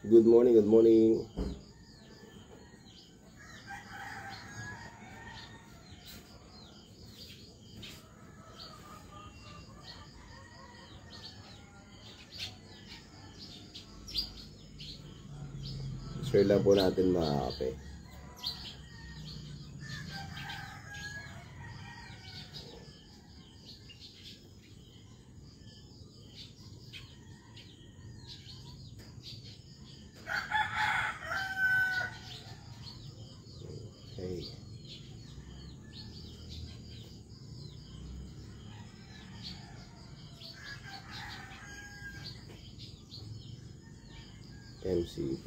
Good morning, good morning. Share lang po natin mga kape. Okay. MCP.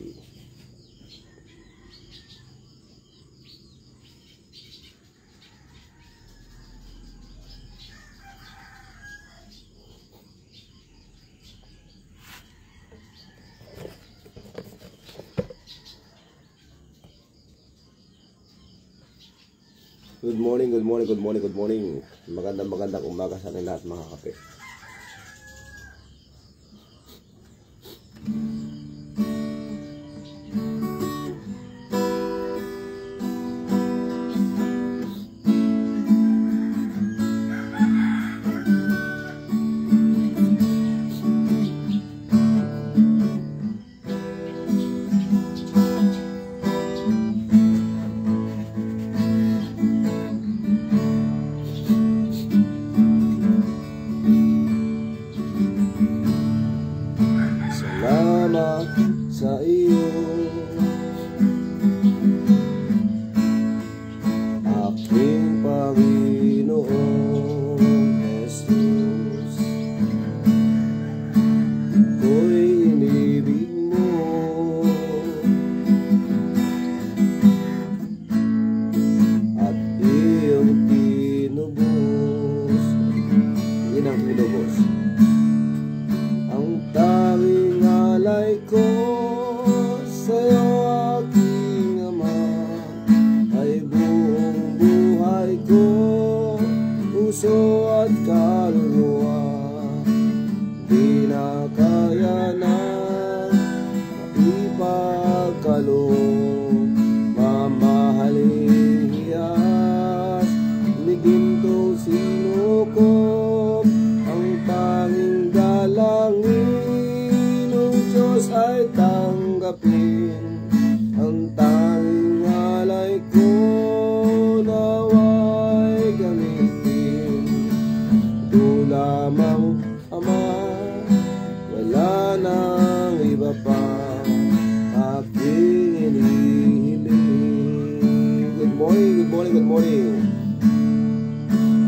Good morning, good morning, good morning, good morning. Magandang umaga sa ating lahat mga kape. Salamat sa iyo, aking Panginoong Jesus. Ako'y inibig mo at iyong tinubos. Yun ang tinubos. Ang tanging alay ko sa'yo, aking Ama, ay buong buhay ko, puso at kaluluwa. Di na kaya na ipagkaloob, mamahaling hiyas ni gintong sinukob. Ang tanging dalangin ng Diyos ay tanggapin. Ang tanging alay ko nawa'y gamitin. Ito lamang, Ama, wala nang iba pa aking inihiling. Good morning, good morning, good morning.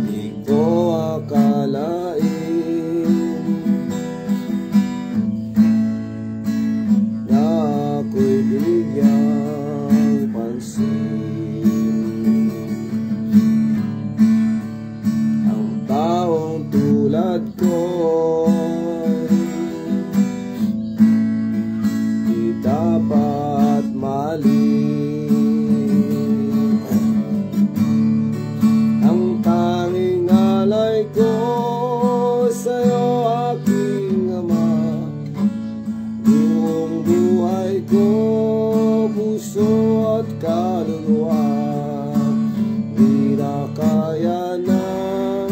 Di ko akalain na ako'y binigyang pansin. Ang taong tulad ko di dapat mahalin. Ang tanging alay ko sa'yo, aking Ama, buong buhay ko, puso at kaluluwa. Di na kaya nang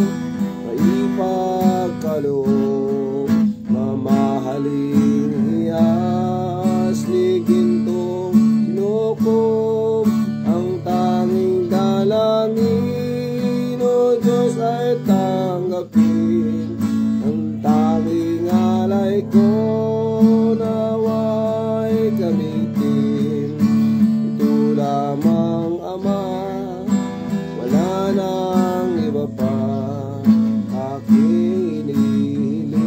maipagkaloob, mamahaling hiyas ni gintong sinukob. Ang tanging dalangin, O Diyos, ay tanggapin. Ang tanging alay ko nawa'y gamitin. Ito lamang, Ama, wala nang iba pa aking inihiling.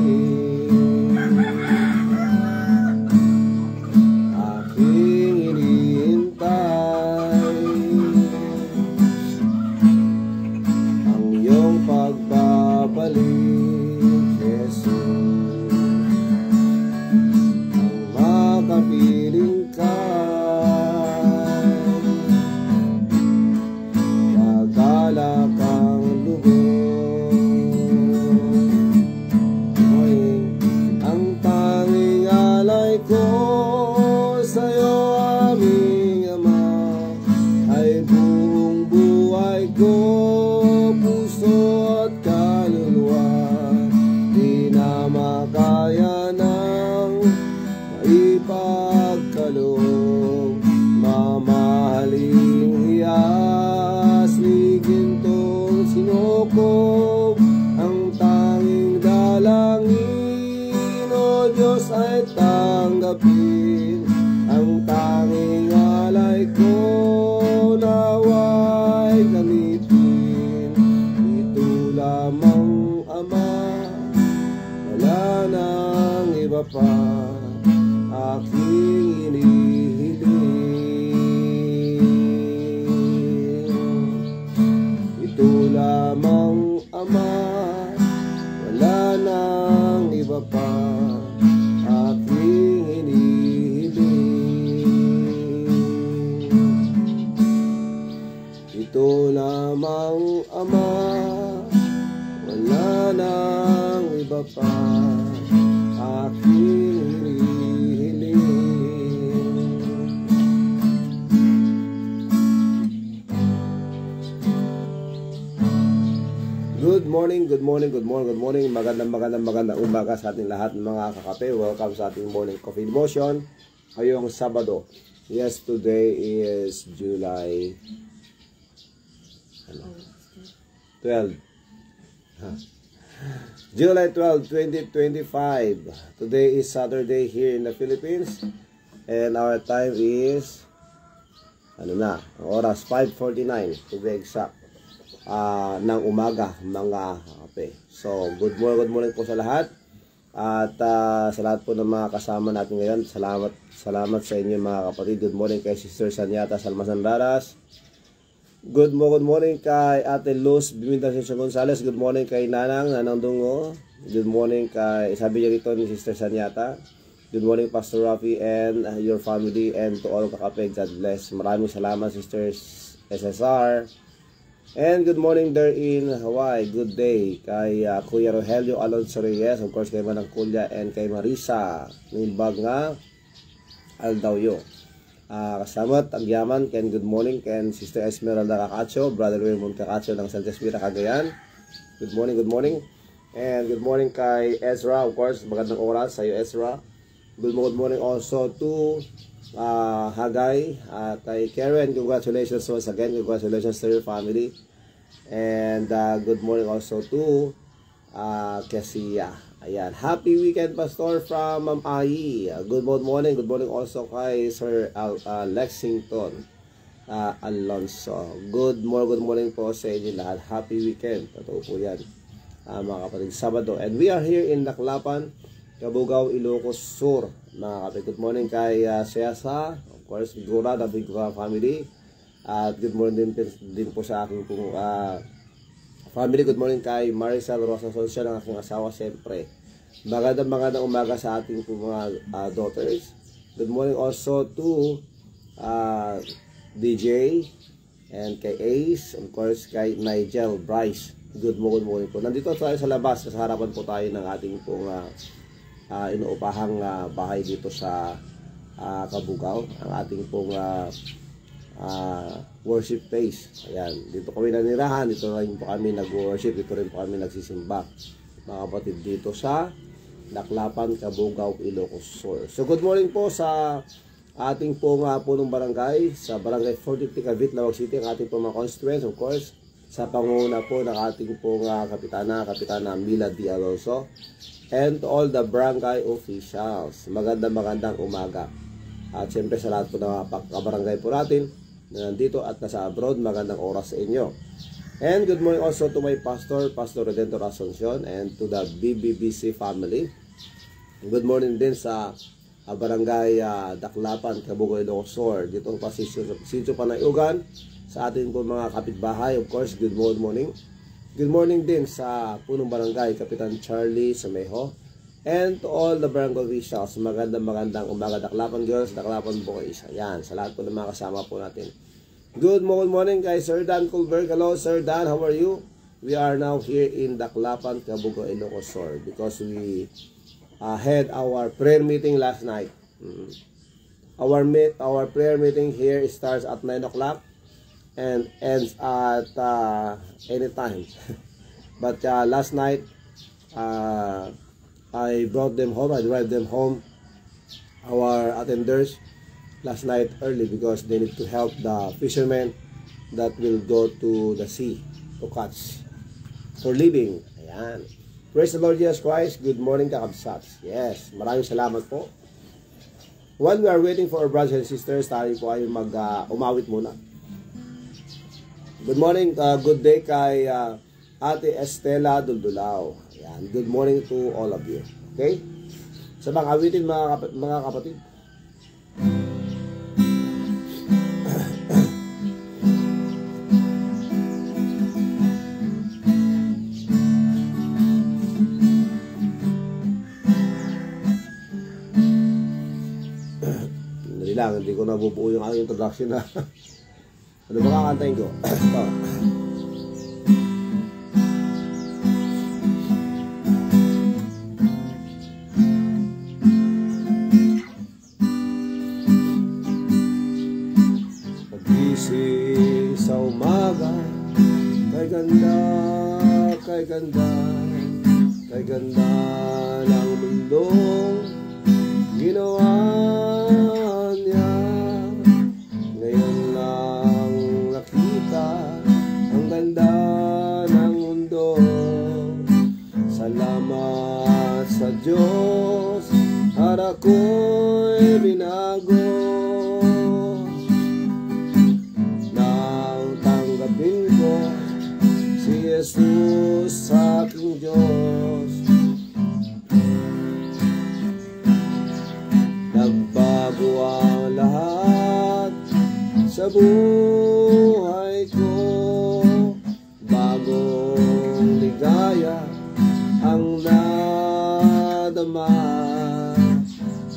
Aking inihintay ang iyong pagbabalik, Jesus. puso at kaluluwa, di na makaya ng maipagkaloob. Mamahaling hiyas ni gintong sinukob, ang tanging dalangin, o Diyos, ay tanggapin. Ang tanging alay ko naway gamitin. Ito lamang, Ama, wala nang iba pa aking inihiling. Ito lamang, Ama, wala nang iba pa aking hinihiling. Ito lamang, Ama, wala nang iba pa aking hinihiling. Good morning, good morning, good morning, good morning. Magandang umaga sa ating lahat mga kakape. Welcome sa ating morning coffee devotion. Ngayong Sabado. Yes, today is July 12. July 12, 2025. Today is Saturday here in the Philippines. And our time is oras 5:49 to be exact. Ng umaga mga kape. So, good morning po sa lahat. At sa lahat po ng mga kasama natin ngayon, salamat sa inyo mga kapatid. Good morning kay Sister Sanyata Salmasan Raras. Good morning kay Ate Luz Bimintan Gonzales. Good morning kay Nanang Dungo. Good morning kay, sabi niya rito ni Sister Sanyata. Good morning Pastor Rafi and your family, and to all kakape. God bless. Maraming salamat Sister SSR. And good morning there in Hawaii. Good day kay Kuya Rogelio Alonso Reyes, of course kay Manang Kulya, and kay Marisa Nimbag nga Aldawyo. Kasamat ang yaman, and good morning kay Sister Esmeralda Cacacho, Brother Raymond Cacacho ng Santa Espira, Cagayan. Good morning. And good morning kay Ezra, of course, magandang oras sa iyo Ezra. Good morning also to Hagay, kay Karen, congratulations once again, congratulations to your family. And good morning also to Kesia. Ayan, happy weekend Pastor from Ma'am Ai. Good morning also kay Sir Lexington Alonso. Good morning po sa inyo lahat. Happy weekend. Totoo po yan mga kapatid, Sabado. And we are here in Daklapan, Cabugao, Ilocos Sur. Mga kapatid, good morning kay Siasa, of course, Gura, the Bigura family. At good morning din po sa aking pong family. Good morning kay Maricel Rosa Sonsya ng aking asawa, siyempre. Magandang umaga sa ating pong mga daughters. Good morning also to DJ and kay Ace, of course, kay Nigel Bryce. Good morning po. Nandito tayo sa labas, sa harapan po tayo ng ating pong inuupahang bahay dito sa Cabugao, ang ating pong worship place. Ayan, dito kami nanirahan, dito rin po kami nag-worship, dito rin po kami nagsisimba mga kapatid, dito sa Daklapan, Cabugao, Ilocos Sur. So good morning po sa ating pong punong barangay, sa barangay 40 Cavite, Lawag City, ang ating pong mga constituents, of course, sa panguna po ng ating pong Kapitana Mila D. Alonso, and to all the barangay officials. Magandang umaga. At siyempre sa lahat po ng kabarangay po natin na nandito at nasa abroad, magandang oras sa inyo. And good morning also to my pastor, Pastor Redentor Asuncion, and to the BBBC family. Good morning din sa barangay Daklapan, Cabugao, Ilocos Sur. Dito pa Sitio Panayugan, sa ating po mga kapitbahay, of course, good morning. Good morning din sa punong barangay, Kapitan Charlie Samejo, and to all the barangay officials. Magandang umaga, Daklapan girls, Daklapan boys. Ayan, sa lahat po ng mga kasama po natin. Good morning kay Sir Dan Colbert. Hello Sir Dan, how are you? We are now here in Daklapan, Cabugao, Ilocos Sur, because we had our prayer meeting last night. Our prayer meeting here starts at 9 o'clock. and ends at any time. But last night, I brought them home. I drive them home, our attenders, last night early because they need to help the fishermen that will go to the sea to catch for living. Ayan. Praise the Lord Jesus Christ. Good morning, kakabsats. Yes, maraming salamat po. While we are waiting for our brothers and sisters, tayo po ay umawit muna. Good morning, good day kay Ate Estela Duldulao. Ayan. Good morning to all of you. Okay? Sabang awitin mga kapatid. Lang, hindi ko nabubuo yung aking introduction na. Ano ba kakantayin ko? Ito. Pagising sa umaga, kay ganda, kay ganda, kay ganda ng mundong ginawa. Sa Diyos at ako'y binago nang tanggapin ko si Jesus sa aking Diyos. Nagbago ang lahat sa buhay ko, bagong ligaya ang nadama,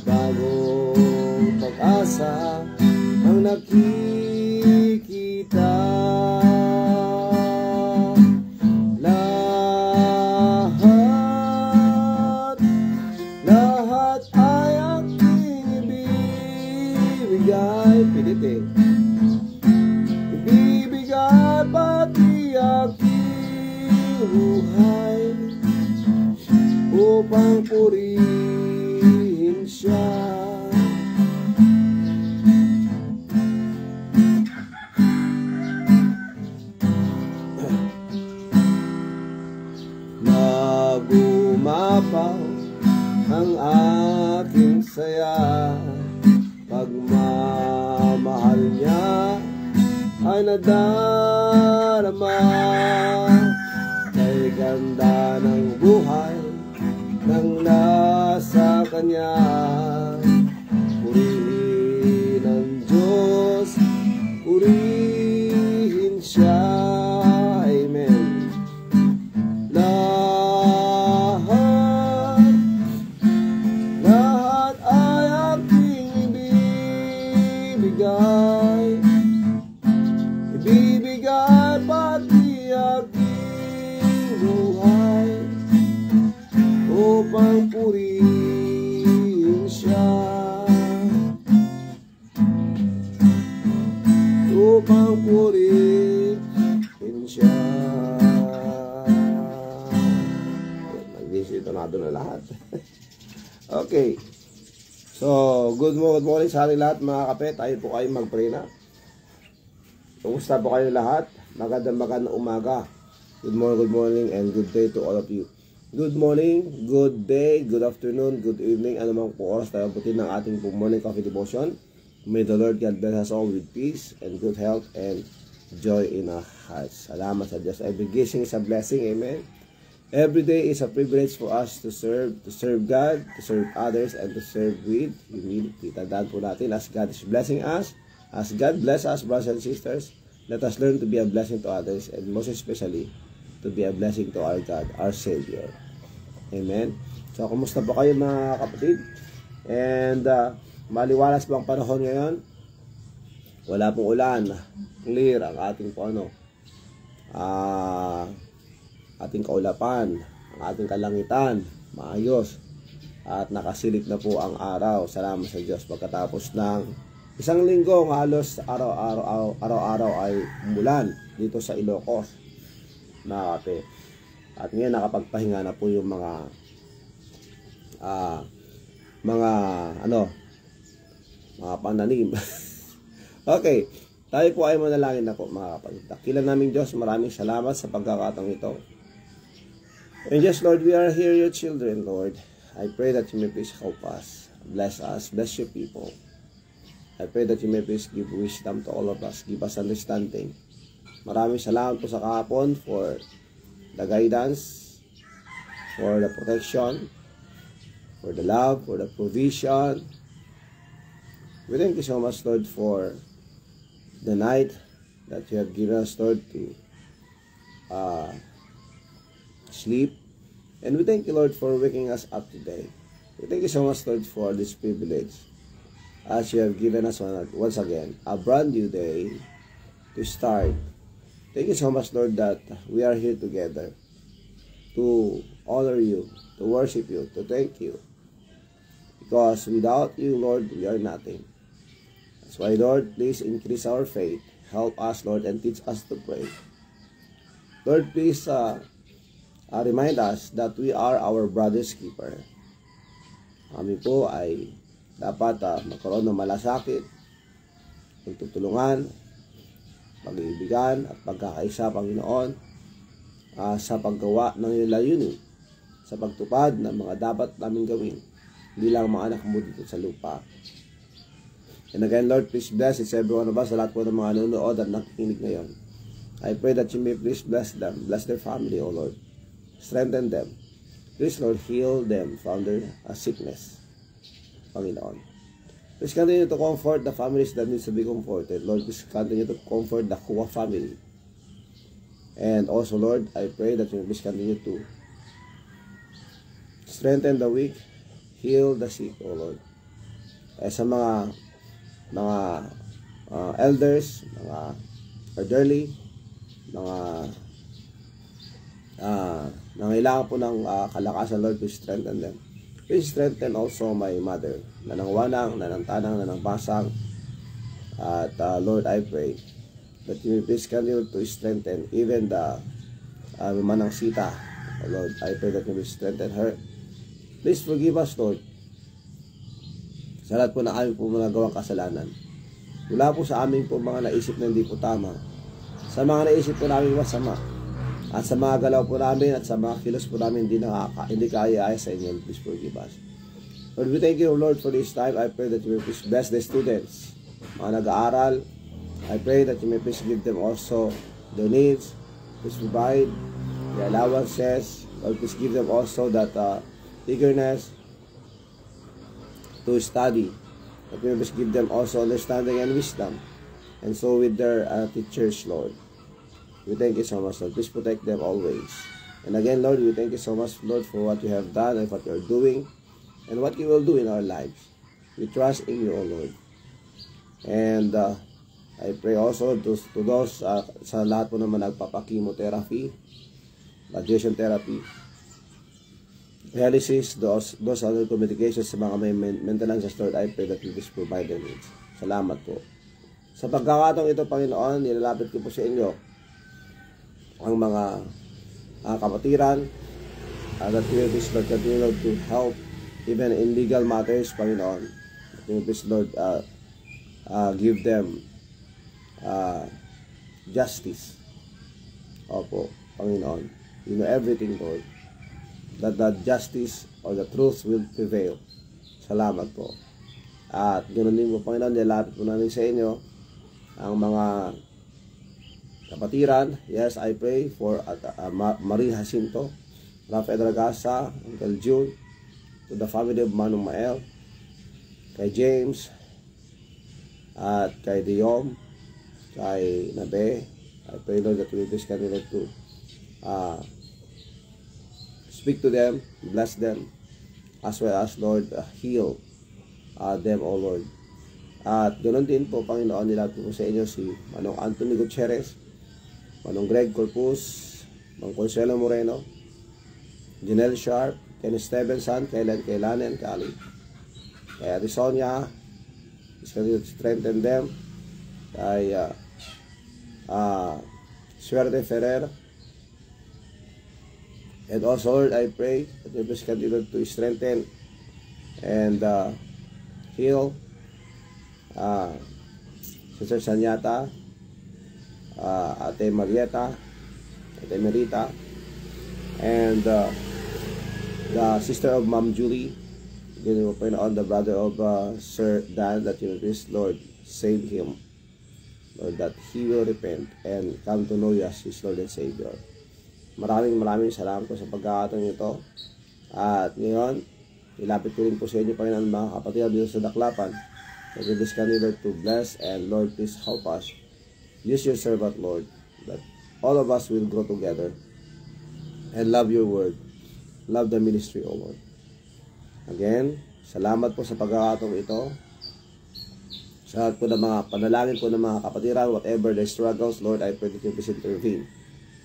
bagong pag-asa ang nakikita. Lahat ay aking ibibigay, pilitin, ibibigay pati aking buhay upang purihin siya. Nagumapaw ang aking saya, pagmamahal niya ay nadarama. Kay ganda ng buhay nang nasa Kanya, purihin ang Diyos, purihin siya. Amen. Lahat ay aking ibibigay, ibibigay pati aking buhay upang purihin siya, upang purihin siya. Nag-visitonado na lahat. Okay. So, good morning sa ating lahat mga kape. Tayo po kayo mag-pray na. Kumusta po kayo lahat? Magandang umaga. Good morning and good day to all of you. Good morning, good day, good afternoon, good evening, anumang po oras tayo abutin ng ating morning coffee devotion. May the Lord God bless us all with peace and good health and joy in our hearts. Salamat sa Diyos. Every gising is a blessing, amen. Every day is a privilege for us to serve God, to serve others, and to serve with humility. Tandaan po natin, as God is blessing us, as God bless us, brothers and sisters, let us learn to be a blessing to others, and most especially, to be a blessing to our God, our Savior. Amen. So, kumusta po kayo mga kapatid? And, maliwalas po ang panahon ngayon. Wala pong ulan. Clear ang ating po ating kaulapan, ang ating kalangitan, maayos. At nakasilip na po ang araw. Salamat sa Diyos pagkatapos ng Isang linggo halos araw-araw ay umulan dito sa Ilocos, mga kape. At ngayon nakapagpahinga na po yung mga pananim. Okay, tayo po ay manalangin na po, mga kapatid. Dakilan naming Diyos, maraming salamat sa pagkakataong ito. And yes, Lord, we are here, your children, Lord. I pray that you may please help us. Bless us, bless your people. I pray that you may please give wisdom to all of us. Give us understanding. Maraming salamat po sa kahapon for the guidance, for the protection, for the love, for the provision. We thank you so much, Lord, for the night that you have given us, Lord, to sleep. And we thank you, Lord, for waking us up today. We thank you so much, Lord, for this privilege, as you have given us once again a brand new day to start. Thank you so much, Lord, that we are here together to honor you, to worship you, to thank you. Because without you, Lord, we are nothing. That's why, Lord, please increase our faith. Help us, Lord, and teach us to pray. Lord, please remind us that we are our brother's keeper. Kami po ay dapat magkaroon ng malasakit, pagtutulungan, pag-iibigan at pagkakaisa, Panginoon, sa paggawa ng iyong layunin, sa pagtupad ng mga dapat namin gawin, hindi lang mga anak mo dito sa lupa. And again, Lord, please bless each every one of us, sa lahat po ng mga nanonood at nakikinig ngayon. I pray that you may please bless them, bless their family, O Lord. Strengthen them. Please, Lord, heal them from their sickness, Panginoon. Please continue to comfort the families that need to be comforted. Lord, please continue to comfort the Kua family. And also, Lord, I pray that you please continue to strengthen the weak, heal the sick, O Lord. Sa mga elders, mga elderly, mga nangailangan po ng kalakasan, Lord, please strengthen them. Please strengthen also my mother, nanangwanang, nanangtanang, nanangpasang. At Lord, I pray that you please continue to strengthen even the Manang Sita. Lord, I pray that you will strengthen her. Please forgive us, Lord, sa lahat po na aming po nagawang kasalanan. Mula po sa aming po mga naisip na hindi po tama, sa mga naisip po namin masama, at sa mga galaw po namin at sa mga kilos po namin hindi kaya sa inyo. Please forgive us. Lord, we thank you, Lord, for this time. I pray that you may please bless the students, mga nag-aaral. I pray that you may please give them also their needs. Please provide the allowances. Lord, please give them also that eagerness to study. That you may please give them also understanding and wisdom. And so with their teachers, Lord. We thank you so much, Lord. Please protect them always. And again, Lord, we thank you so much, Lord, for what you have done and what you are doing and what you will do in our lives. We trust in you, O Lord. And I pray also to those sa lahat po naman nagpapakimotherapy, radiation therapy, dialysis, those other communications sa mga may maintenance, Lord, I pray that you please provide their needs. Salamat po. Sa pagkakataong ito, Panginoon, nilalapit ko po sa inyo ang mga kapatiran that you please, Lord, continue to help even in legal matters, Panginoon. You please, Lord, give them justice. Opo, Panginoon. You know everything, Lord. That the justice or the truth will prevail. Salamat po. At ganoon din po, Panginoon, nilalapit po namin sa inyo ang mga kapatiran. Yes, I pray for Marie Jacinto, Rafael Ragasa, Uncle June, to the family of Manong Mael, kay James, at kay Diom, kay Nabe. I pray, Lord, that we please continue to speak to them, bless them, as well as, Lord, heal them, O Lord. At ganoon din po, Panginoon, nilapit po sa inyo si Manong Anthony Gutierrez, Manong Greg Corpus, Mang Consuelo Moreno, Janelle Sharp, Kenny Stevenson, Kailan Kailanen Kali, kay Ate Sonia, Please continue to strengthen them. Kay Suerte Ferrer. And also, Lord, I pray that you please continue to strengthen and heal Sister Sanyata, Ate Marieta, Ate Merita, and the sister of Ma'am Julie. Again, we pray on the brother of Sir Dan, that you please, Lord, save him. Lord, that he will repent and come to know you as his Lord and Savior. Maraming salamat po sa pagkakataon ito. At ngayon, ilapit ko rin po sa inyo, Panginoon, mga kapatid dito sa Daklapan. That you please continue to bless, and Lord, please help us. Use your servant, Lord, that all of us will grow together and love your word. Love the ministry, O Lord. Again, salamat po sa pagkakataon ito. Sa lahat po ng mga panalangin po ng mga kapatiran, whatever their struggles, Lord, I pray that you please intervene.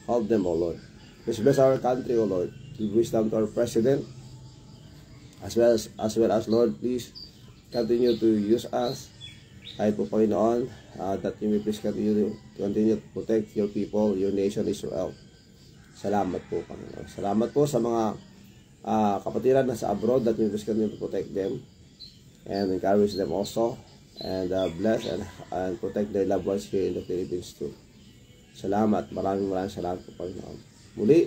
Help them, O Lord. Please bless our country, O Lord. Give wisdom to our president. As well as Lord, please continue to use us. Kahit po, Panginoon, that you may please continue to protect your people, your nation, Israel. Salamat po, Panginoon. Salamat po sa mga kapatiran na sa abroad, that you may please continue to protect them and encourage them also. And bless and protect their loved ones here in the Philippines too. Salamat. Maraming salamat po, Panginoon. Muli,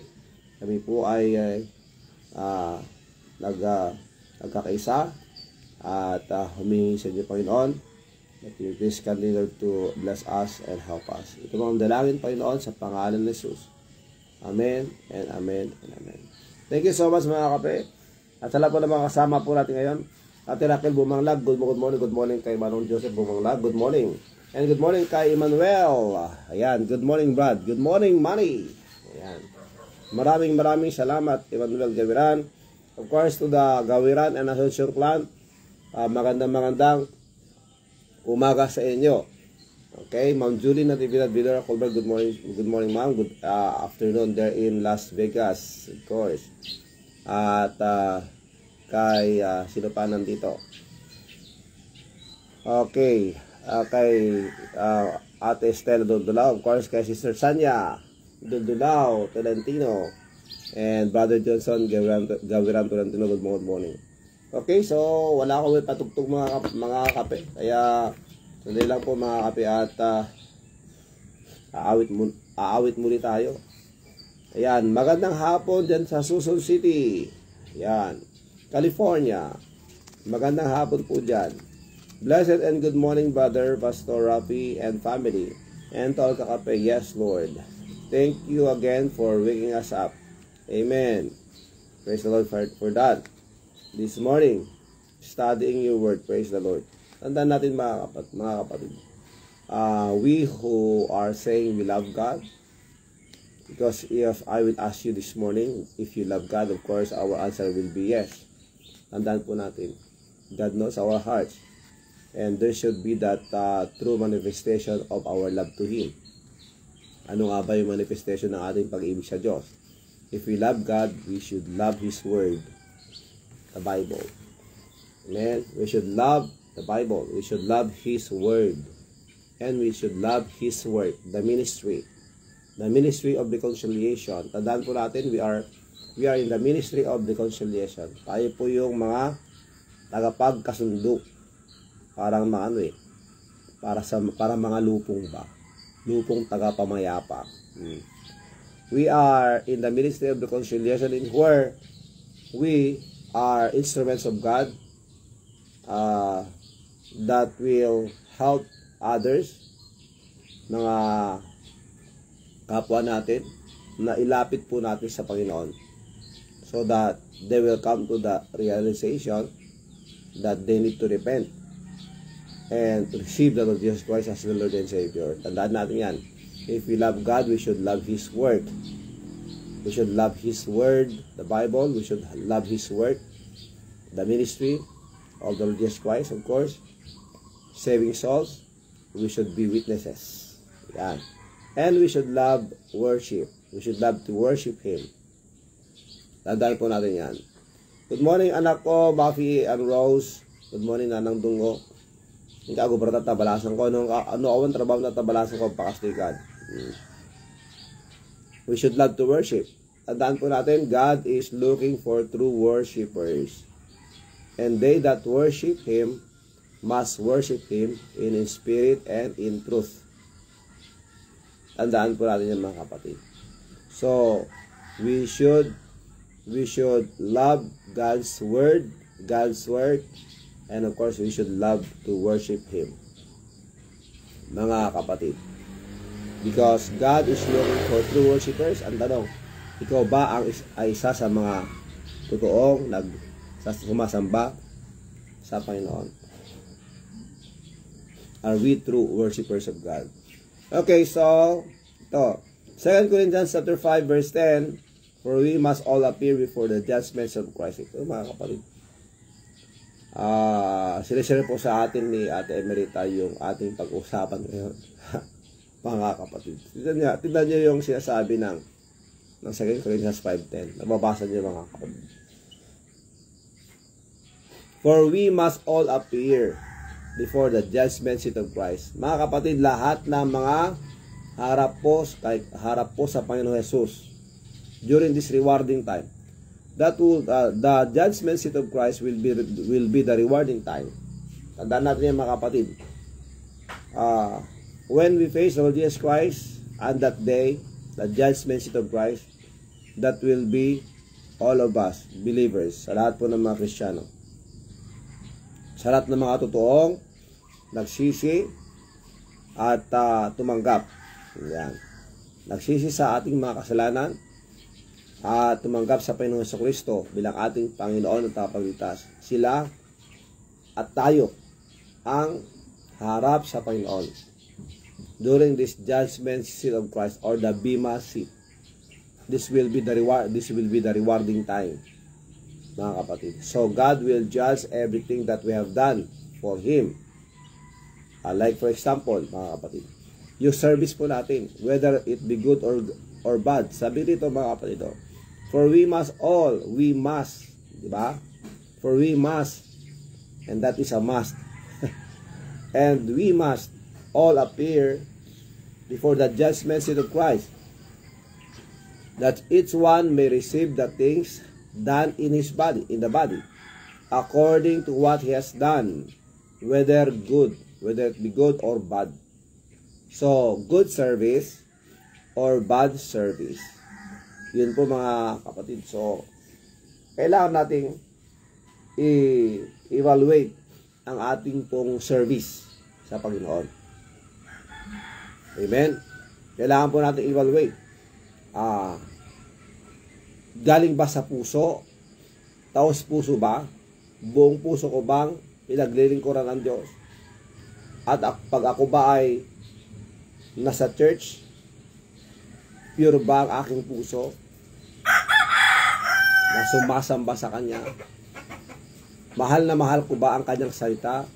kami po ay nagkakaisa at humingi sa inyo, Panginoon, that you please continue to bless us and help us. Ito mga dalangin, Panginoon, sa pangalan ni Jesus. Amen and amen and amen. Thank you so much, mga kape. At sa lahat po ng mga kasama po natin ngayon, Ate Raquel Bumanglag, good morning kay Manong Joseph Bumanglag, good morning. And good morning kay Emmanuel. Ayan, good morning Brad, good morning Manny. Ayan. Maraming salamat, Emmanuel Gawiran. Of course, to the Gawiran and Asuncion Clan, magandang umaga sa inyo. Okay, Ma'am Julie Natividad Vidora Colbert, good morning ma'am, good afternoon there in Las Vegas, of course. At kay sino pa nandito? Okay, kay Ate Estela Dudulao, of course, kay Sister Sanya Dudulao Tolentino, and Brother Johnson Gawiran Tolentino, good morning. Okay, so wala akong patugtog mga kape, kaya sandali lang po mga kape, at aawit muli tayo. Ayan, magandang hapon dyan sa Susun City, ayan, California. Magandang hapon po dyan. Blessed and good morning, Brother Pastor Rafi and family. And to all kakape, yes Lord. Thank you again for waking us up. Amen. Praise the Lord for that. This morning, studying your word. Praise the Lord. Tandaan natin mga kapatid. We who are saying we love God, because if I will ask you this morning, if you love God, of course, our answer will be yes. Tandaan po natin, God knows our hearts. And there should be that true manifestation of our love to Him. Ano nga ba yung manifestation ng ating pag-ibig sa Diyos? If we love God, we should love His Word, the Bible. Amen? We should love the Bible. We should love His Word. And we should love His work, the ministry. The ministry of reconciliation. Tandaan po natin, we are in the ministry of reconciliation. Tayo po yung mga tagapagkasundo. Parang mga para mga lupong ba? Lupong tagapamayapa. We are in the ministry of reconciliation, in where we are instruments of God that will help others, mga kapwa natin, na ilapit po natin sa Panginoon, so that they will come to the realization that they need to repent and receive the Lord Jesus Christ as the Lord and Savior. Tandaan natin yan. If we love God, we should love His Word. We should love His Word, the Bible. We should love His Word, the ministry of the Lord Jesus Christ, of course, saving souls. We should be witnesses. Yan. And we should love worship. We should love to worship Him. Tandaan po natin yan. Good morning, anak ko, Buffy and Rose. Good morning, Nanang Dungo. Hindi ako bro tatabalasan ko. Ano awan trabaho na tabalasan ko pakastikan. We should love to worship. Tandaan po natin, God is looking for true worshipers. And they that worship Him must worship Him in spirit and in truth. Tandaan po natin yan mga kapatid. So, we should love God's word, God's work, and of course, we should love to worship Him. Mga kapatid. Because God is looking for true worshipers. Ang tanong, ikaw ba ay isa sa mga totoong sumasamba sa Panginoon? Are we true worshipers of God? Okay, so ito. 2 Corinthians chapter 5 verse 10, for we must all appear before the judgment of Christ. Ito mga kapatid. Sinishare po sa atin ni Ate Emerita yung ating pag-usapan ngayon. Mga kapatid. Tignan niyo yung sinasabi ng 2 Corinthians 5:10. Nababasa niyo mga kapatid. For we must all appear before the judgment seat of Christ. Mga kapatid, lahat ng mga harap po sa Panginoon Jesus during this rewarding time. That will, the judgment seat of Christ will be the rewarding time. Tandaan natin yan mga kapatid. When we face the Lord Jesus Christ on that day, the judgment seat of Christ, that will be all of us, believers, sa lahat po ng mga Kristiyano. Sa lahat ng mga totoong nagsisi at tumanggap. Yan. Nagsisi sa ating mga kasalanan at tumanggap sa Panginoon Kristo bilang ating Panginoon at tagapagligtas. Sila at tayo ang harap sa Panginoon during this judgment seat of Christ or the Bema seat. This will be the rewarding time, mga kapatid. So God will judge everything that we have done for Him. Like for example, mga kapatid, yung service po natin, whether it be good or bad. Sabi dito mga kapatid, for we must, di ba? For we must, and that is a must. And we must all appear before the judgment seat of Christ, that each one may receive the things done in his body, in the body, according to what he has done, whether it be good or bad. So, good service or bad service. Yun po mga kapatid. So, kailangan nating i-evaluate ang ating pong service sa Panginoon. Amen? Kailangan po natin evaluate. Galing ba sa puso? Taos puso ba? Buong puso ko bang pinaglilingkuran ng Diyos? At pag ako ba ay nasa church, pure ba ang aking puso? Na sumasamba sa Kanya? Mahal na mahal ko ba ang Kanyang salita?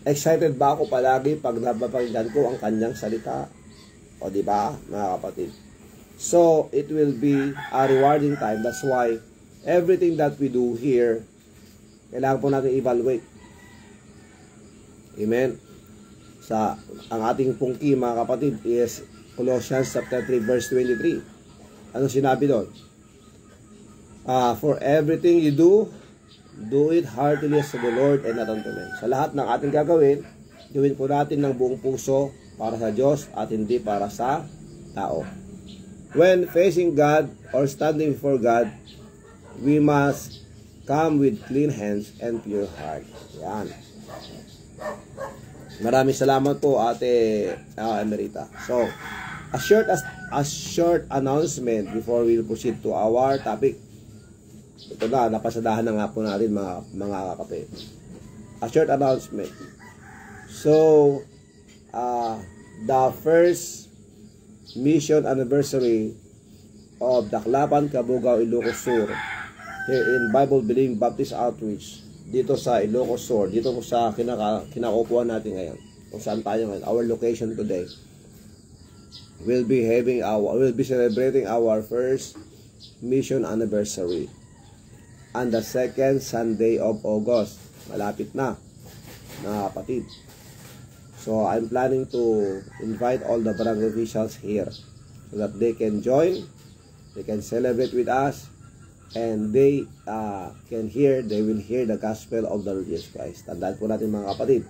Excited ba ako palagi pag napapakinggan ko ang Kanyang salita? O diba, mga kapatid? So, it will be a rewarding time. That's why, everything that we do here, kailangan po natin evaluate. Amen? Ang ating pungki, mga kapatid, is Colossians chapter 3, verse 23. Ano sinabi doon? For everything you do it heartily as to the Lord and not unto men. Sa lahat ng ating gagawin po natin ng buong puso para sa Diyos at hindi para sa tao. When facing God or standing before God, we must come with clean hands and pure heart. Yan. Maraming salamat po, Ate Emerita. So, a short announcement before we proceed to our topic. Ito na, napasadahan na nga po natin mga kakape. A short announcement. So, the first mission anniversary of Daklapan, Cabugao, Ilocos Sur, here in Bible Believing Baptist Outreach, dito sa Ilocos Sur, dito po sa kinaupuan natin ngayon, kung saan tayo ngayon, our location today, we'll be celebrating our first mission anniversary on the second Sunday of August. Malapit na, mga kapatid. So I'm planning to invite all the barangay officials here so that they can join, they can celebrate with us, and they will hear the gospel of the Lord Jesus Christ. Tandaan po natin mga kapatid,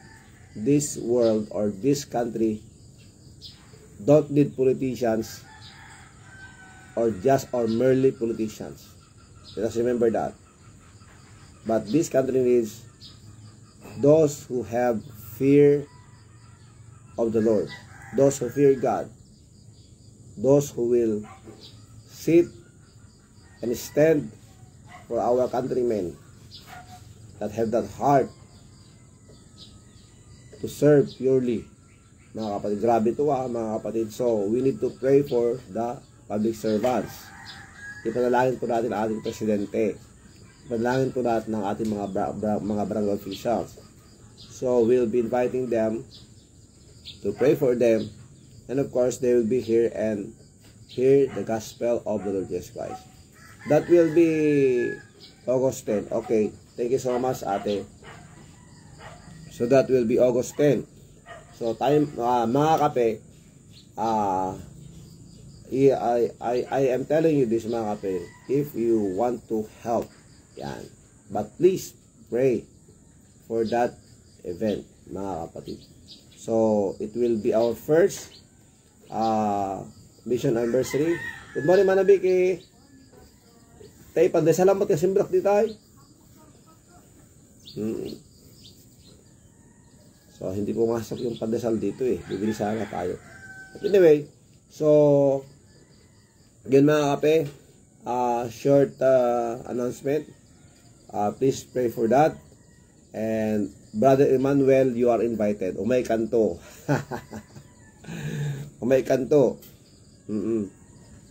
this world or this country don't need politicians or merely politicians. Let us remember that. But this country needs those who have fear of the Lord, those who fear God, those who will sit and stand for our countrymen, that have that heart to serve purely. Mga kapatid, grabe ito mga kapatid. So, we need to pray for the public servants. Ipanalangin po natin ang ating presidente. Ipanalangin po natin ang ating mga barangay officials. So, we'll be inviting them to pray for them. And of course, they will be here and hear the gospel of the Lord Jesus Christ. That will be August 10. Okay, thank you so much, ate. So, that will be August 10. So, mga kape, I am telling you this mga kape, if you want to help, yan. But please, pray for that event, mga kapatid. So, it will be our first mission anniversary. Good morning, Manabiki. Tay, pandesalamat ka simbrak di tayo. So, hindi pumasok yung pandesal dito eh. Bibili sana tayo. But anyway, so, again mga kape, short announcement. Please pray for that. And Brother Emmanuel, you are invited. Umay kanto. Umay kanto.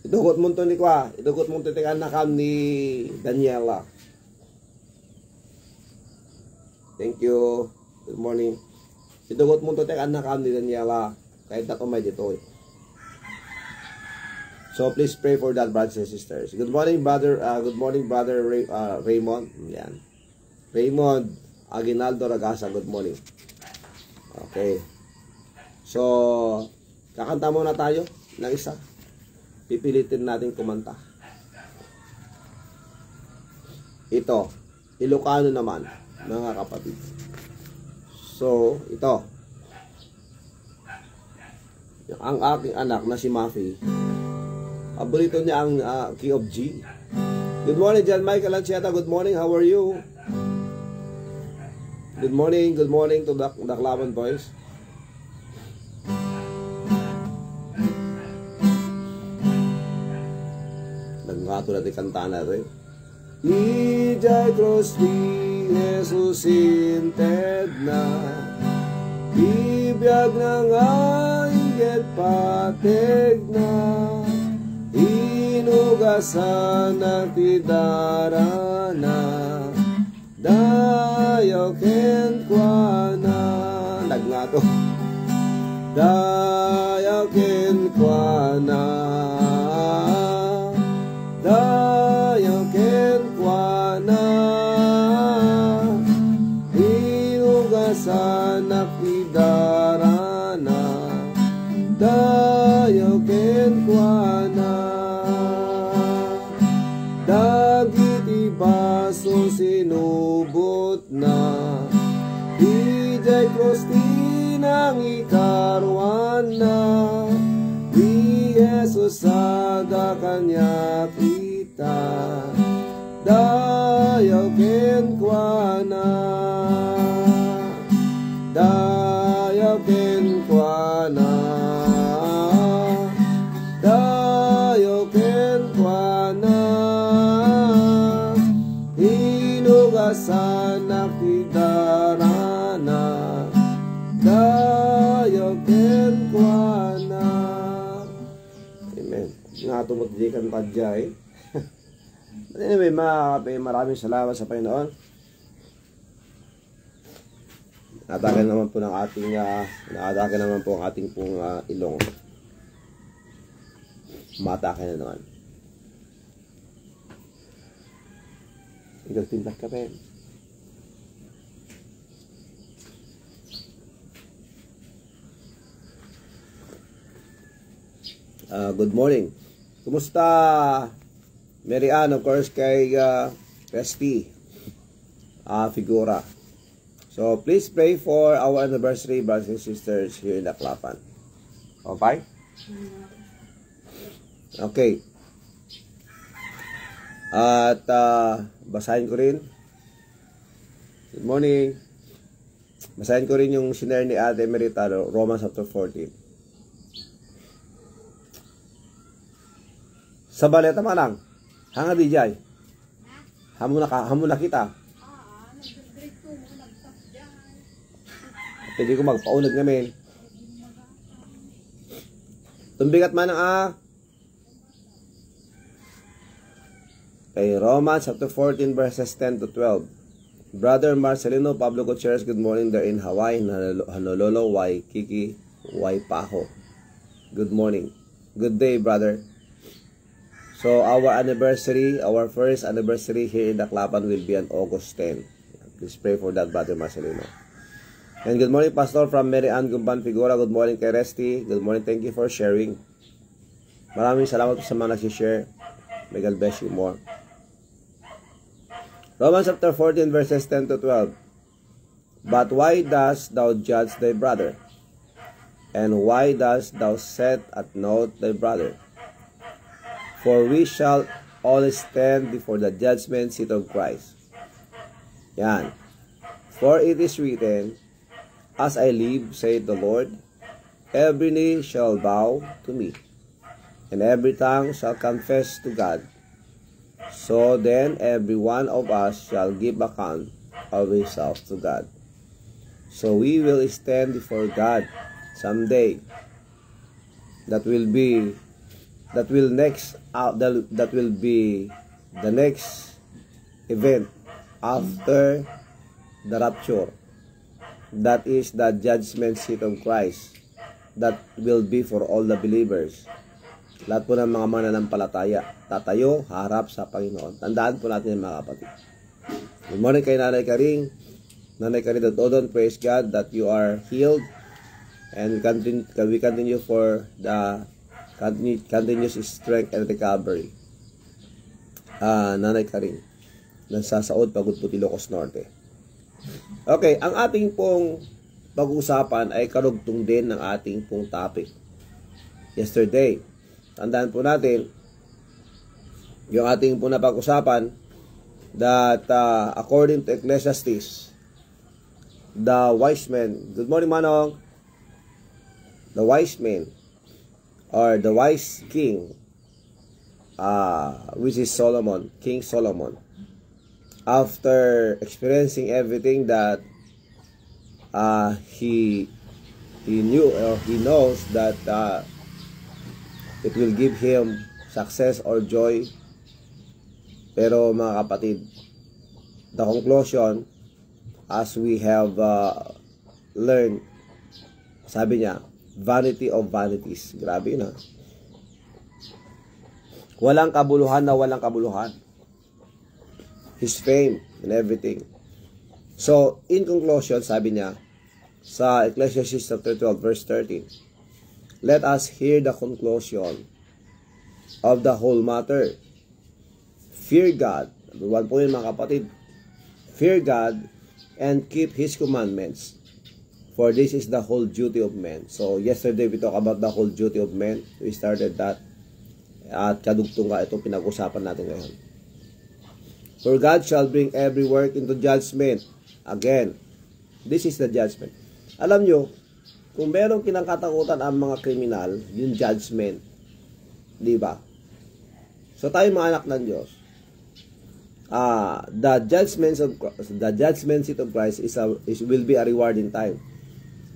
Idugot mo ito ni Kwa. Idugot mo ito nakam ni Daniela. Thank you. Good morning. Idugot mo ito nakam ni Daniela. Kahit na umay dito eh. So please pray for that, brothers and sisters. Good morning, brother. Raymond. Yan. Raymond Aguinaldo Ragasa. Good morning. Okay. So, kakanta muna tayo ng isa. Pipilitin natin kumanta. Ito, Ilocano naman, mga kapatid. So, ito. Ang aking anak na si Mafi, paborito niya ang King of G. Good morning, John Michael Lanciata. Good morning, how are you? Good morning to Daklaman boys. Naggato natin kanta na rin. Ijay cross ni Jesus inted na, ibiyag na nga inget pateg na, inugasan na tidarana, dayaw ken kwa na. Naggato. Dayaw ken kwa na, dayaw ken kwa na, inugasan na tidarana, dayaw ken kwa na. Dagiti baso sinubot na, ijay cross tinang ikarwan na, ni Jesus sada kanya kita, dayaw ken kwa na, dayaw ken kwa na, dayaw ken kwa na, inugasan na tidarana, dayaw ken kwa na. Amen. Nga tumutdikan tadya eh. But anyway, maraming salamat sa Panginoon. Natake naman po ng ating ilong. Matake na naman. Igagtindak ka pa yun. Good morning. Kumusta, Mary Ann? Of course, kay Resty Figura. So, please pray for our anniversary, brothers and sisters, here in Daklapan. Okay? Okay. At basahin ko rin. Good morning. Basahin ko rin yung sinare ni Ate Merita, Romans chapter 14. Sa baleta manang, hanga di jay. Hamo na kita. Nag-grade 2 mo, nag-top dyan. Pwede ko magpaunag ngamin. Tumbigat manang kay Romans chapter 14 verses 10 to 12. Brother Marcelino Pablo Gutierrez, good morning there in Hawaii, Honolulu, Waikiki, Waipaho. Good morning. Good day, brother. So, our anniversary, our first anniversary here in Daklapan will be on August 10. Please pray for that, Brother Marcelino. And good morning, Pastor, from Mary Ann Gumban Figura. Good morning kay Resty. Good morning, thank you for sharing. Maraming salamat sa mga nagsishare. May God bless you more. Romans chapter 14 verses 10 to 12. But why dost thou judge thy brother? And why dost thou set at naught thy brother? For we shall all stand before the judgment seat of Christ. Yan. For it is written, As I live, saith the Lord, every knee shall bow to me, and every tongue shall confess to God. So then every one of us shall give account of himself to God. So we will stand before God someday. That will be the next event after the rapture. That is the judgment seat of Christ. That will be for all the believers. Lahat po ng mga mananampalataya tatayo harap sa Panginoon. Tandaan po natin mga kapatid. Good morning kay Nanay Karing. Nanay Karing Dodon, praise God that you are healed, and we continue for the continuous strength and recovery. Nanay Karing, nagsasaod Pagod Puti, Ilocos Norte. Okay, ang ating pong pag-uusapan ay karugtong din ng ating pong topic yesterday. Tandaan po natin yung ating pong napag-usapan that according to Ecclesiastes, the wise men, good morning Manong, the wise men or the wise king, which is Solomon, King Solomon, after experiencing everything that he knew or he knows that it will give him success or joy, pero mga kapatid, the conclusion, as we have learned, sabi niya, vanity of vanities. Grabe na. Walang kabuluhan na walang kabuluhan. His fame and everything. So, in conclusion, sabi niya, sa Ecclesiastes chapter 12, verse 13, let us hear the conclusion of the whole matter. Fear God. Number one po yun mga kapatid. Fear God and keep His commandments. For this is the whole duty of men. So, yesterday we talked about the whole duty of men. We started that. At kadugtong ka itong pinag-usapan natin ngayon. For God shall bring every work into judgment. Again, this is the judgment. Alam nyo, kung merong kinakatakutan ang mga kriminal, yung judgment. Di ba? So, tayo mga anak ng Diyos. The judgment seat of Christ will be a rewarding time.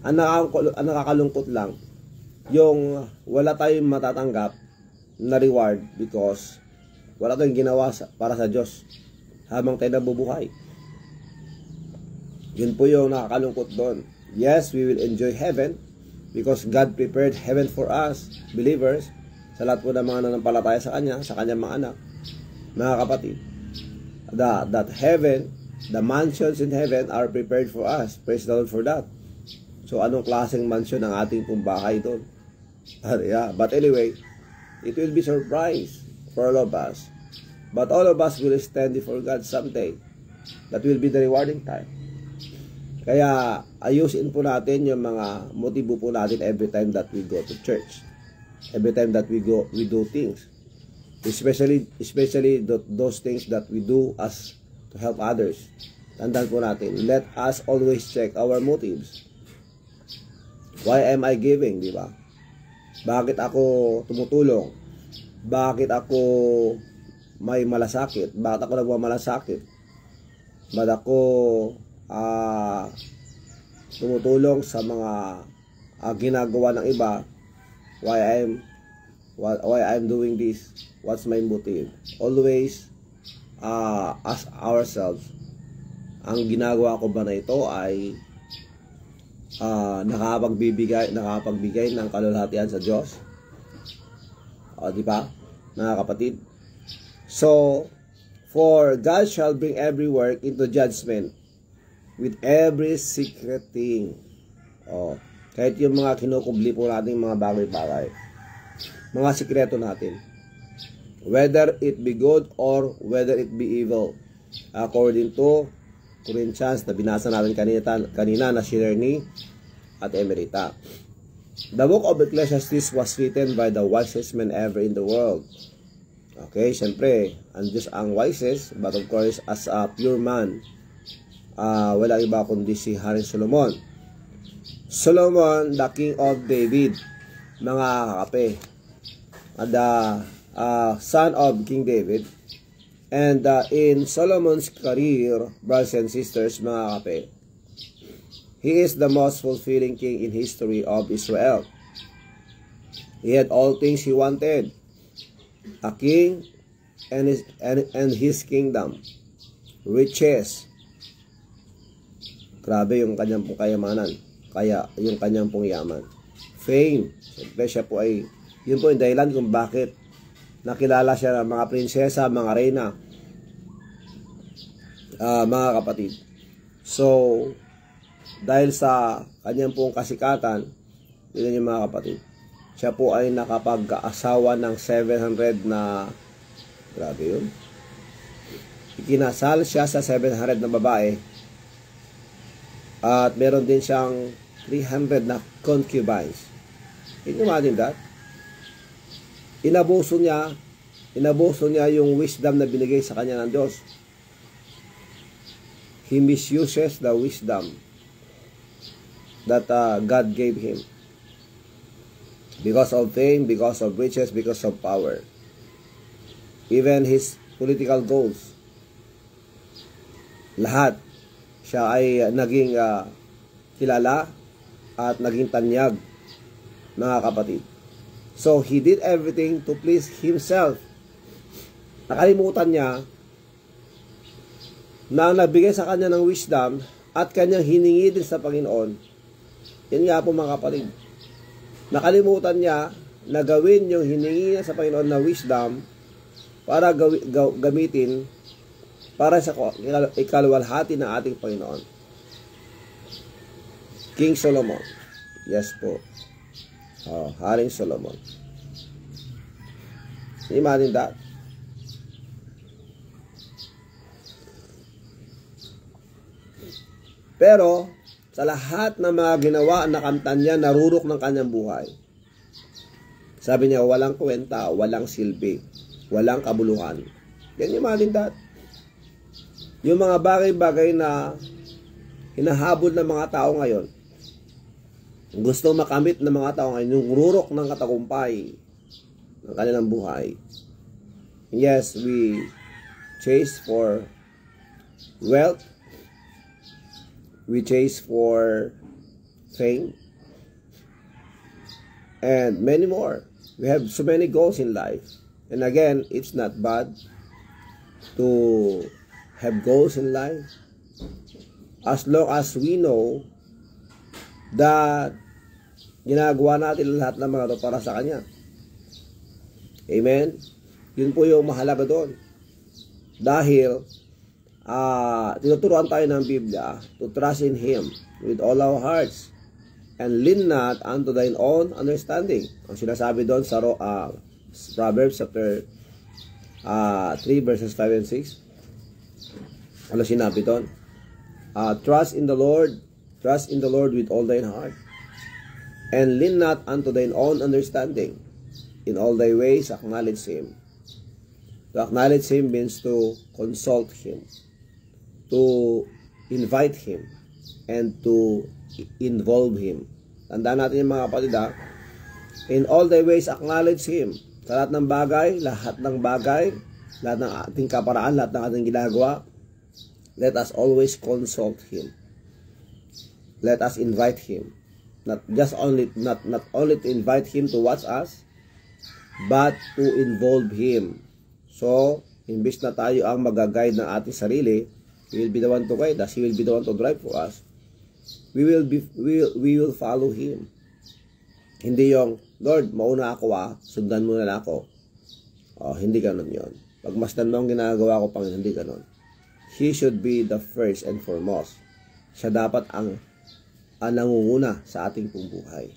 Ang nakakalungkot lang, yung wala tayong matatanggap na reward because wala tayong ginawa para sa Diyos habang tayo nabubuhay. Yun po yung nakakalungkot doon. Yes, we will enjoy heaven because God prepared heaven for us, believers, sa lahat po ng mga nanampalataya sa Kanya, sa Kanyang mga anak, mga kapatid. That heaven, the mansions in heaven are prepared for us. Praise the Lord for that. So, anong klaseng mansion ang ating pong bahay doon? Yeah. But anyway, It will be surprise for all of us. But all of us will stand before God someday. That will be the rewarding time. Kaya ayusin po natin yung mga motibo po natin every time that we go to church. Every time that we do things. Especially those things that we do as to help others. Tandaan po natin, let us always check our motives. Why am I giving, di ba? Bakit ako tumutulong? Bakit ako may malasakit? Bakit ako nagmamalasakit? Bakit ako tumutulong sa mga ginagawa ng iba? Why I'm doing this? What's my motive? Always ask ourselves, ang ginagawa ko ba na ito ay nakapagbigay ng kalulhatian sa Diyos? O, di ba, mga kapatid? So, for God shall bring every work into judgment with every secret thing. O, kahit yung mga kinukubli po natin mga bagay-bagay, mga sikreto natin, whether it be good or whether it be evil, according to Corinthians na binasa natin kanina na share ni at Emerita. The book of Ecclesiastes was written by the wisest man ever in the world. Okay, syempre, ang Diyos ang wisest, but of course, as a pure man, wala iba kundi si Haring Solomon. Solomon, the king of David, mga kakape, the son of King David. And in Solomon's career, brothers and sisters, mga kape, he is the most fulfilling king in history of Israel. He had all things he wanted. A king and his kingdom. Riches. Grabe yung kanyang pong kayamanan. Kaya yung kanyang pong yaman. Fame. Siyempre siya po ay, yun po yung dahilan kung bakit nakilala siya ng mga prinsesa, mga reyna, mga kapatid. So, dahil sa kanyang pong kasikatan, yun yung mga kapatid, siya po ay nakapag-asawa ng 700 na, grabe yun, ikinasal siya sa 700 na babae, at meron din siyang 300 na concubines. Can you imagine that? Inabuso niya yung wisdom na binigay sa kanya ng Diyos. He misuses the wisdom that God gave him. Because of fame, because of riches, because of power. Even his political goals. Lahat. Siya ay naging kilala at naging tanyag, mga kapatid. So, he did everything to please himself. Nakalimutan niya na nagbigay sa kanya ng wisdom at kanyang hiningi din sa Panginoon. Yan nga po mga kapatid. Nakalimutan niya na gawin yung hiningi niya sa Panginoon na wisdom para gamitin para sa ikaluwalhati ng ating Panginoon. King Solomon. Yes po. Haring Solomon. Imagine that. Pero, sa lahat ng mga ginawa na kanta niya, narurok ng kanyang buhay. Sabi niya, walang kwenta, walang silbi, walang kabuluhan. Can you imagine that? Yung mga bagay-bagay na hinahabol ng mga tao ngayon, gusto makamit ng mga tao ngayon, yung rurok ng katagumpay ng kanilang buhay. Yes, we chase for wealth, we chase for fame, and many more. We have so many goals in life. And again, it's not bad to have goals in life as long as we know that ginagawa natin lahat ng mga ito para sa Kanya. Amen? Yun po yung mahalaga doon. Dahil tinuturuan tayo ng Biblia to trust in Him with all our hearts and lean not unto thine own understanding. Ang sinasabi doon sa Proverbs chapter 3 verses 5 and 6. Ano sinabi doon? Trust in the Lord with all thine heart, and lean not unto thine own understanding. In all thy ways acknowledge Him. To acknowledge Him means to consult Him, to invite Him, and to involve Him. Tandaan natin yung mga kapatid, in all thy ways acknowledge Him. Sa lahat ng bagay, lahat ng ating kaparaan, lahat ng ating ginagawa, let us always consult Him. Let us invite Him. Not only to invite Him to watch us, but to involve Him. So, imbis na tayo ang mag-guide ng ating sarili, He will be the one to guide us. He will be the one to drive for us. We will follow Him. Hindi yung, Lord, mauna ako sundan mo na ako. Hindi ganun yon. Pagmasdan mo ang ginagawa ko, Panginoon, hindi ganun. He should be the first and foremost. Siya dapat ang nangunguna sa ating pong buhay.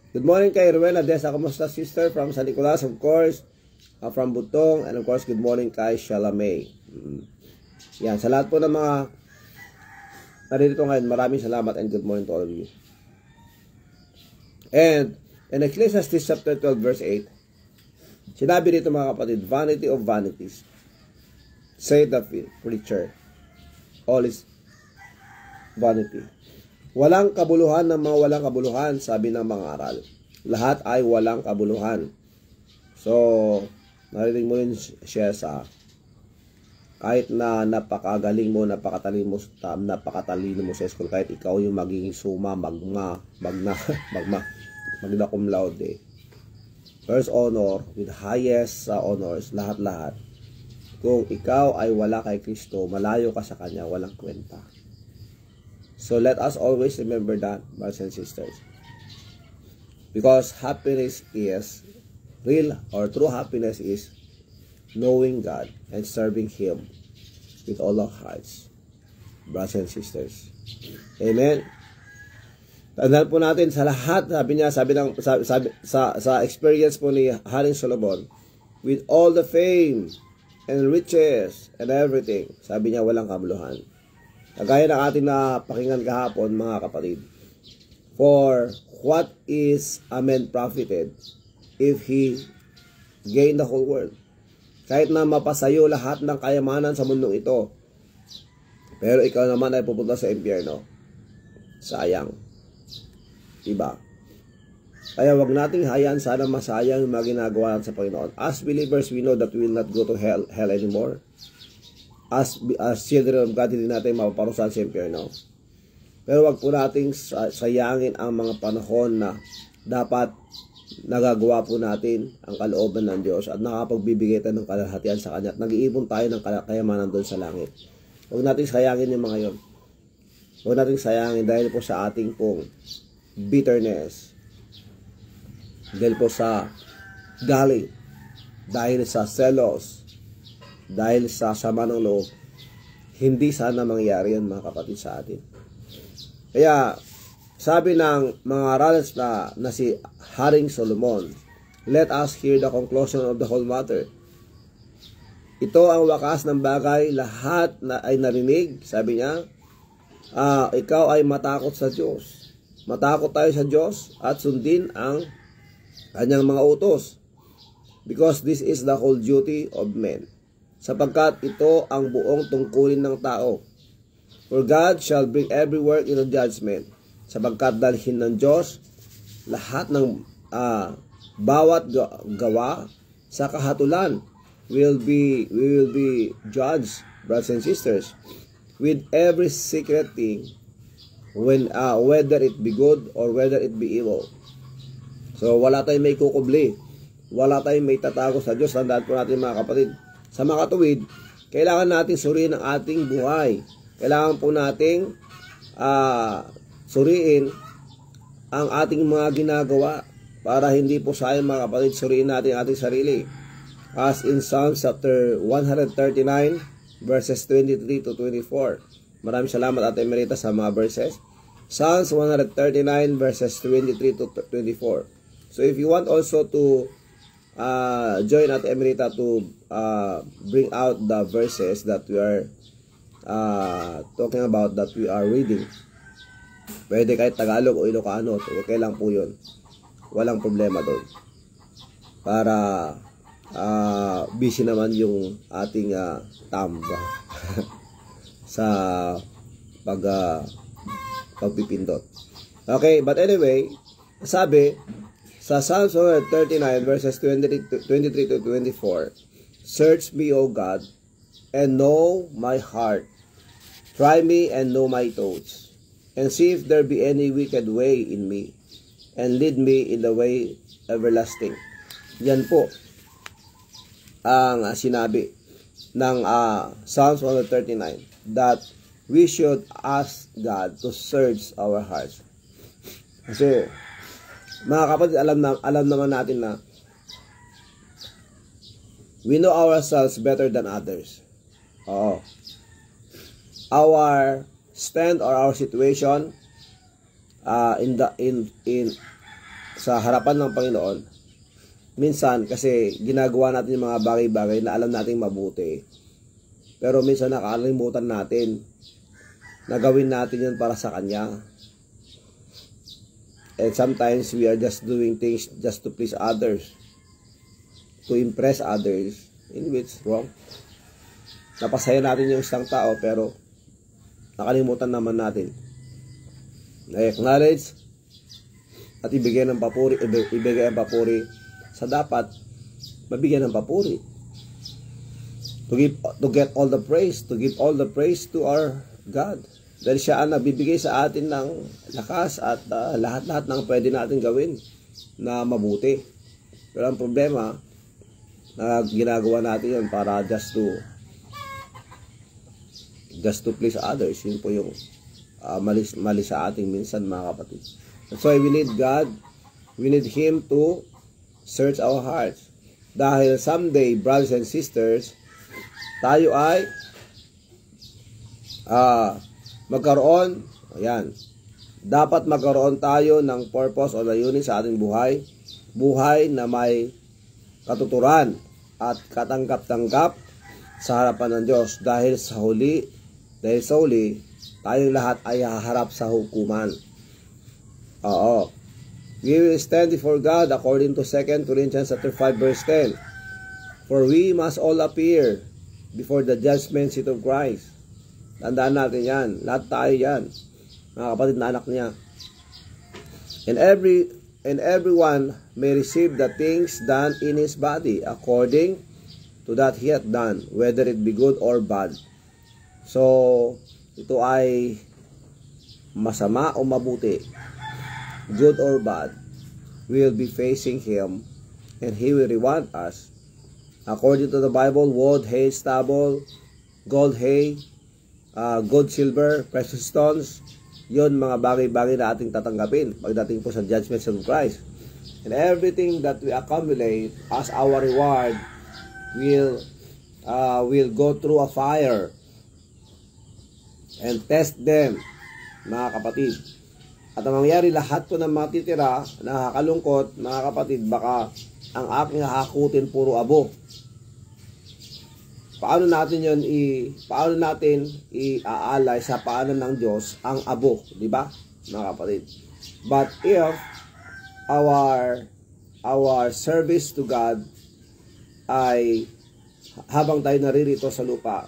Good morning kay Rowena Desa. Kamusta, sister? From San Nicolas, of course. From Butong. And of course, good morning kay Shalamay. Yan. Sa lahat po ng mga naririto ngayon, maraming salamat and good morning to all of you. And in Ecclesiastes chapter 12 verse 8, sinabi dito mga kapatid, vanity of vanities, say the preacher, all is vanity. Walang kabuluhan ng mga walang kabuluhan, sabi ng mga aral. Lahat ay walang kabuluhan. So, narinig mo rin siya sa kahit na napakagaling mo, napakatalino mo sa school, kahit ikaw yung magiging suma, magna cum laude. First honor, with highest honors, lahat-lahat. Kung ikaw ay wala kay Kristo, malayo ka sa Kanya, walang kwenta. So let us always remember that, brothers and sisters. Because happiness is real, or true happiness is knowing God and serving Him with all our hearts, brothers and sisters. Amen. Tandaan po natin sa lahat, sa experience po ni Haring Solomon, with all the fame and riches and everything, sabi niya walang kabuluhan. Kagaya ng ating napakinggan kahapon, mga kapatid, for what is a man profited if he gain the whole world? Kahit na mapasayo lahat ng kayamanan sa mundong ito, pero ikaw naman ay pupunta sa impyerno, sayang. Diba? Kaya wag nating hayaan sana masayang yung mga ginagawa natin sa Panginoon. As believers, we know that we will not go to hell anymore. As children of God, hindi natin mapaparusahan sa impyerno. Pero wag po nating sayangin ang mga panahon na dapat nagagawa po natin ang kalooban ng Diyos at nakapagbibigay tayo ng kalahatian sa Kanya at nag-iipon tayo ng kayamanan doon sa langit. Huwag natin sayangin yung mga yon. Huwag natin sayangin dahil po sa ating pong bitterness, dahil po sa galit, dahil sa selos, dahil sa sama ng loob. Hindi sana mangyari yan, mga kapatid, sa atin. Kaya sabi ng mga aralist na si Haring Solomon, let us hear the conclusion of the whole matter. Ito ang wakas ng bagay, lahat na ay narinig. Sabi niya, ikaw ay matakot sa Diyos. Matakot tayo sa Diyos at sundin ang Kanyang mga utos. Because this is the whole duty of men. Sapagkat ito ang buong tungkulin ng tao. For God shall bring every work into judgment. Sapagkat dalhin ng Diyos lahat ng bawat gawa sa kahatulan. We will be judged, brothers and sisters, with every secret thing, whether it be good or whether it be evil. So wala tayong may kukubli, wala tayong may tatago sa Diyos. Tandaan po natin, mga kapatid, sa mga katuwid, kailangan natin suriin ang ating buhay. Kailangan po nating suriin ang ating mga ginagawa para hindi po sayang, mga kapatid, suriin natin ang ating sarili. As in Psalms chapter 139 verses 23 to 24. Maraming salamat, Ate Merita, sa mga verses. Psalms 139 verses 23 to 24. So if you want also to join at Emerita to bring out the verses that we are talking about, that we are reading. Pwede kahit Tagalog o Ilocano, okay lang po yun. Walang problema doon. Para busy naman yung ating tamba sa pagpipindot. Okay, but anyway, sabi sa Psalms 39 verses 23 to 24, search me, O God, and know my heart. Try me and know my thoughts, and see if there be any wicked way in me, and lead me in the way everlasting. Yan po ang sinabi ng Psalms 139, that we should ask God to search our hearts. Kasi mga kapatid, alam naman natin na we know ourselves better than others. Oo. Our stand or our situation sa harapan ng Panginoon, minsan kasi ginagawa natin yung mga bagay-bagay na alam nating mabuti, pero minsan nakalimutan natin na gawin natin yun para sa Kanya. And sometimes we are just doing things just to please others, to impress others, in which wrong. Napasaya natin yung isang tao, pero nakalimutan naman natin na acknowledge at ibigay ang papuri sa dapat mabigyan ng papuri. To get all the praise, to give all the praise to our God. Dahil siya ang nagbibigay sa atin ng lakas at lahat-lahat ng pwede natin gawin na mabuti. Pero ang problema, na ginagawa natin yun para just to please others. Yun po yung mali sa ating minsan, mga kapatid. That's why we need God. We need Him to search our hearts. Dahil someday, brothers and sisters, tayo ay magkaroon, dapat magkaroon tayo ng purpose o layunin sa ating buhay. Buhay na may katuturan at katanggap-tanggap sa harapan ng Diyos. Dahil sa huli, tayong lahat ay haharap sa hukuman. Oo. We will stand before God according to 2 Corinthians 5 verse 10. For we must all appear before the judgment seat of Christ. Tandaan natin yan. Lahat tayo yan. Mga kapatid na anak niya. And everyone may receive the things done in his body according to that he hath done, whether it be good or bad. So, ito ay masama o mabuti, good or bad, we will be facing Him, and He will reward us according to the Bible: wood, hay, stubble, gold, hay, gold, silver, precious stones. Yun mga bagay-bagay na ating tatanggapin pagdating po sa judgment of Christ. And everything that we accumulate as our reward will go through a fire and test them, mga kapatid. At ang mangyari, lahat po ng matitira, nakakalungkot, mga kapatid, baka ang aking hakutin puro abo. Paano natin iaalay sa paanan ng Diyos ang abo, di ba, mga kapatid? But if our service to God ay habang tayo naririto sa lupa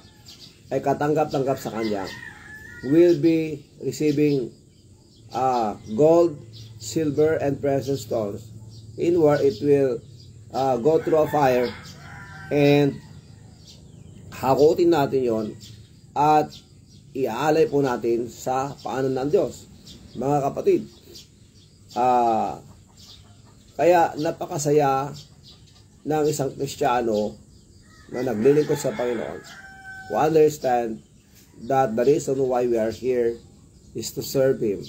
ay katanggap-tanggap sa Kanya, will be receiving gold, silver, and precious stones, in where it will go through a fire, and hakutin natin yon at iaalay po natin sa paanan ng Diyos, mga kapatid. Kaya napakasaya ng isang Kristiyano na naglilingkod sa Panginoon to understand that the reason why we are here is to serve Him.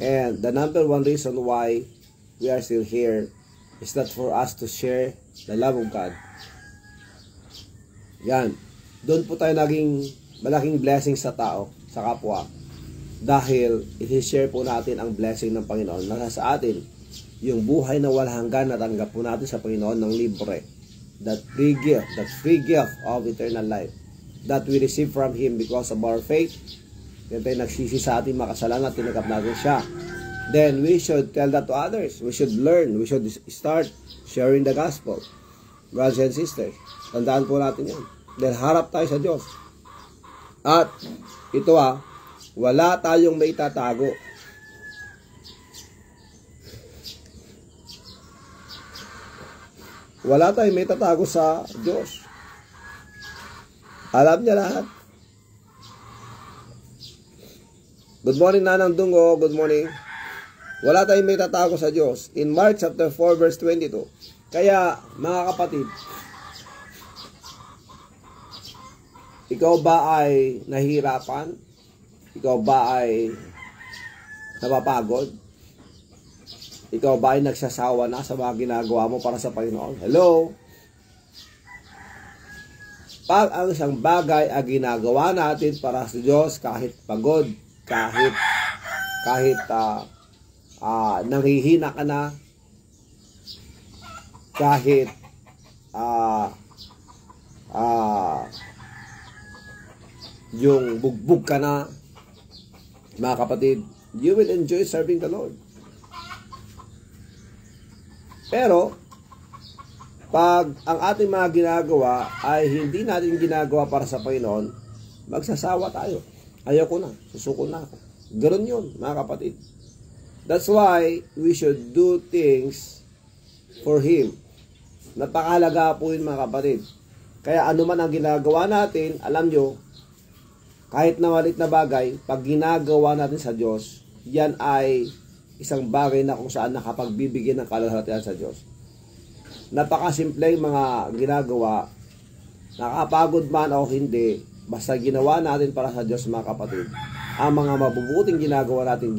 And the number one reason why we are still here is that for us to share the love of God. Yan. Doon po tayo naging malaking blessing sa tao, sa kapwa. Dahil i-share po natin ang blessing ng Panginoon na sa atin. yung buhay na walang hanggan na tanggap po natin sa Panginoon ng libre. That free gift of eternal life that we receive from Him because of our faith. Yan tayo nagsisi sa ating makasalanan at tinanggap natin siya. Then we should tell that to others. We should learn. We should start sharing the gospel. Brothers and sisters, tandaan po natin yan. Then harap tayo sa Diyos. At ito wala tayong may tatago. Wala tayong may tatago sa Diyos. Alam niya lahat. Good morning, Nanang Dungo. Good morning. Wala tayong may tatago sa Diyos. In Mark chapter 4 verse 22. Kaya, mga kapatid, ikaw ba ay nahihirapan? Ikaw ba ay napapagod? Ikaw ba ay nagsasawa na sa mga ginagawa mo para sa Panginoon? Hello? Pag ang isang bagay ay ginagawa natin para sa Diyos, kahit pagod, kahit nanghihina ka na, kahit yung bugbog ka na, mga kapatid, you will enjoy serving the Lord. Pero pag ang ating mga ginagawa ay hindi natin ginagawa para sa Panginoon, magsasawa tayo. Ayoko na, susuko na ako. Ganoon yun, mga kapatid. That's why we should do things for Him. Napakahalaga po yun, mga kapatid. Kaya ano man ang ginagawa natin, alam nyo, kahit na malit na bagay, pag ginagawa natin sa Diyos, yan ay isang bagay na kung saan nakapagbibigyan ng kaluhalhatian sa Diyos. Napakasimpleng mga ginagawa, nakapagod man o hindi, basta ginawa natin para sa Diyos, mga kapatid. Ang mga mabubuting ginagawa natin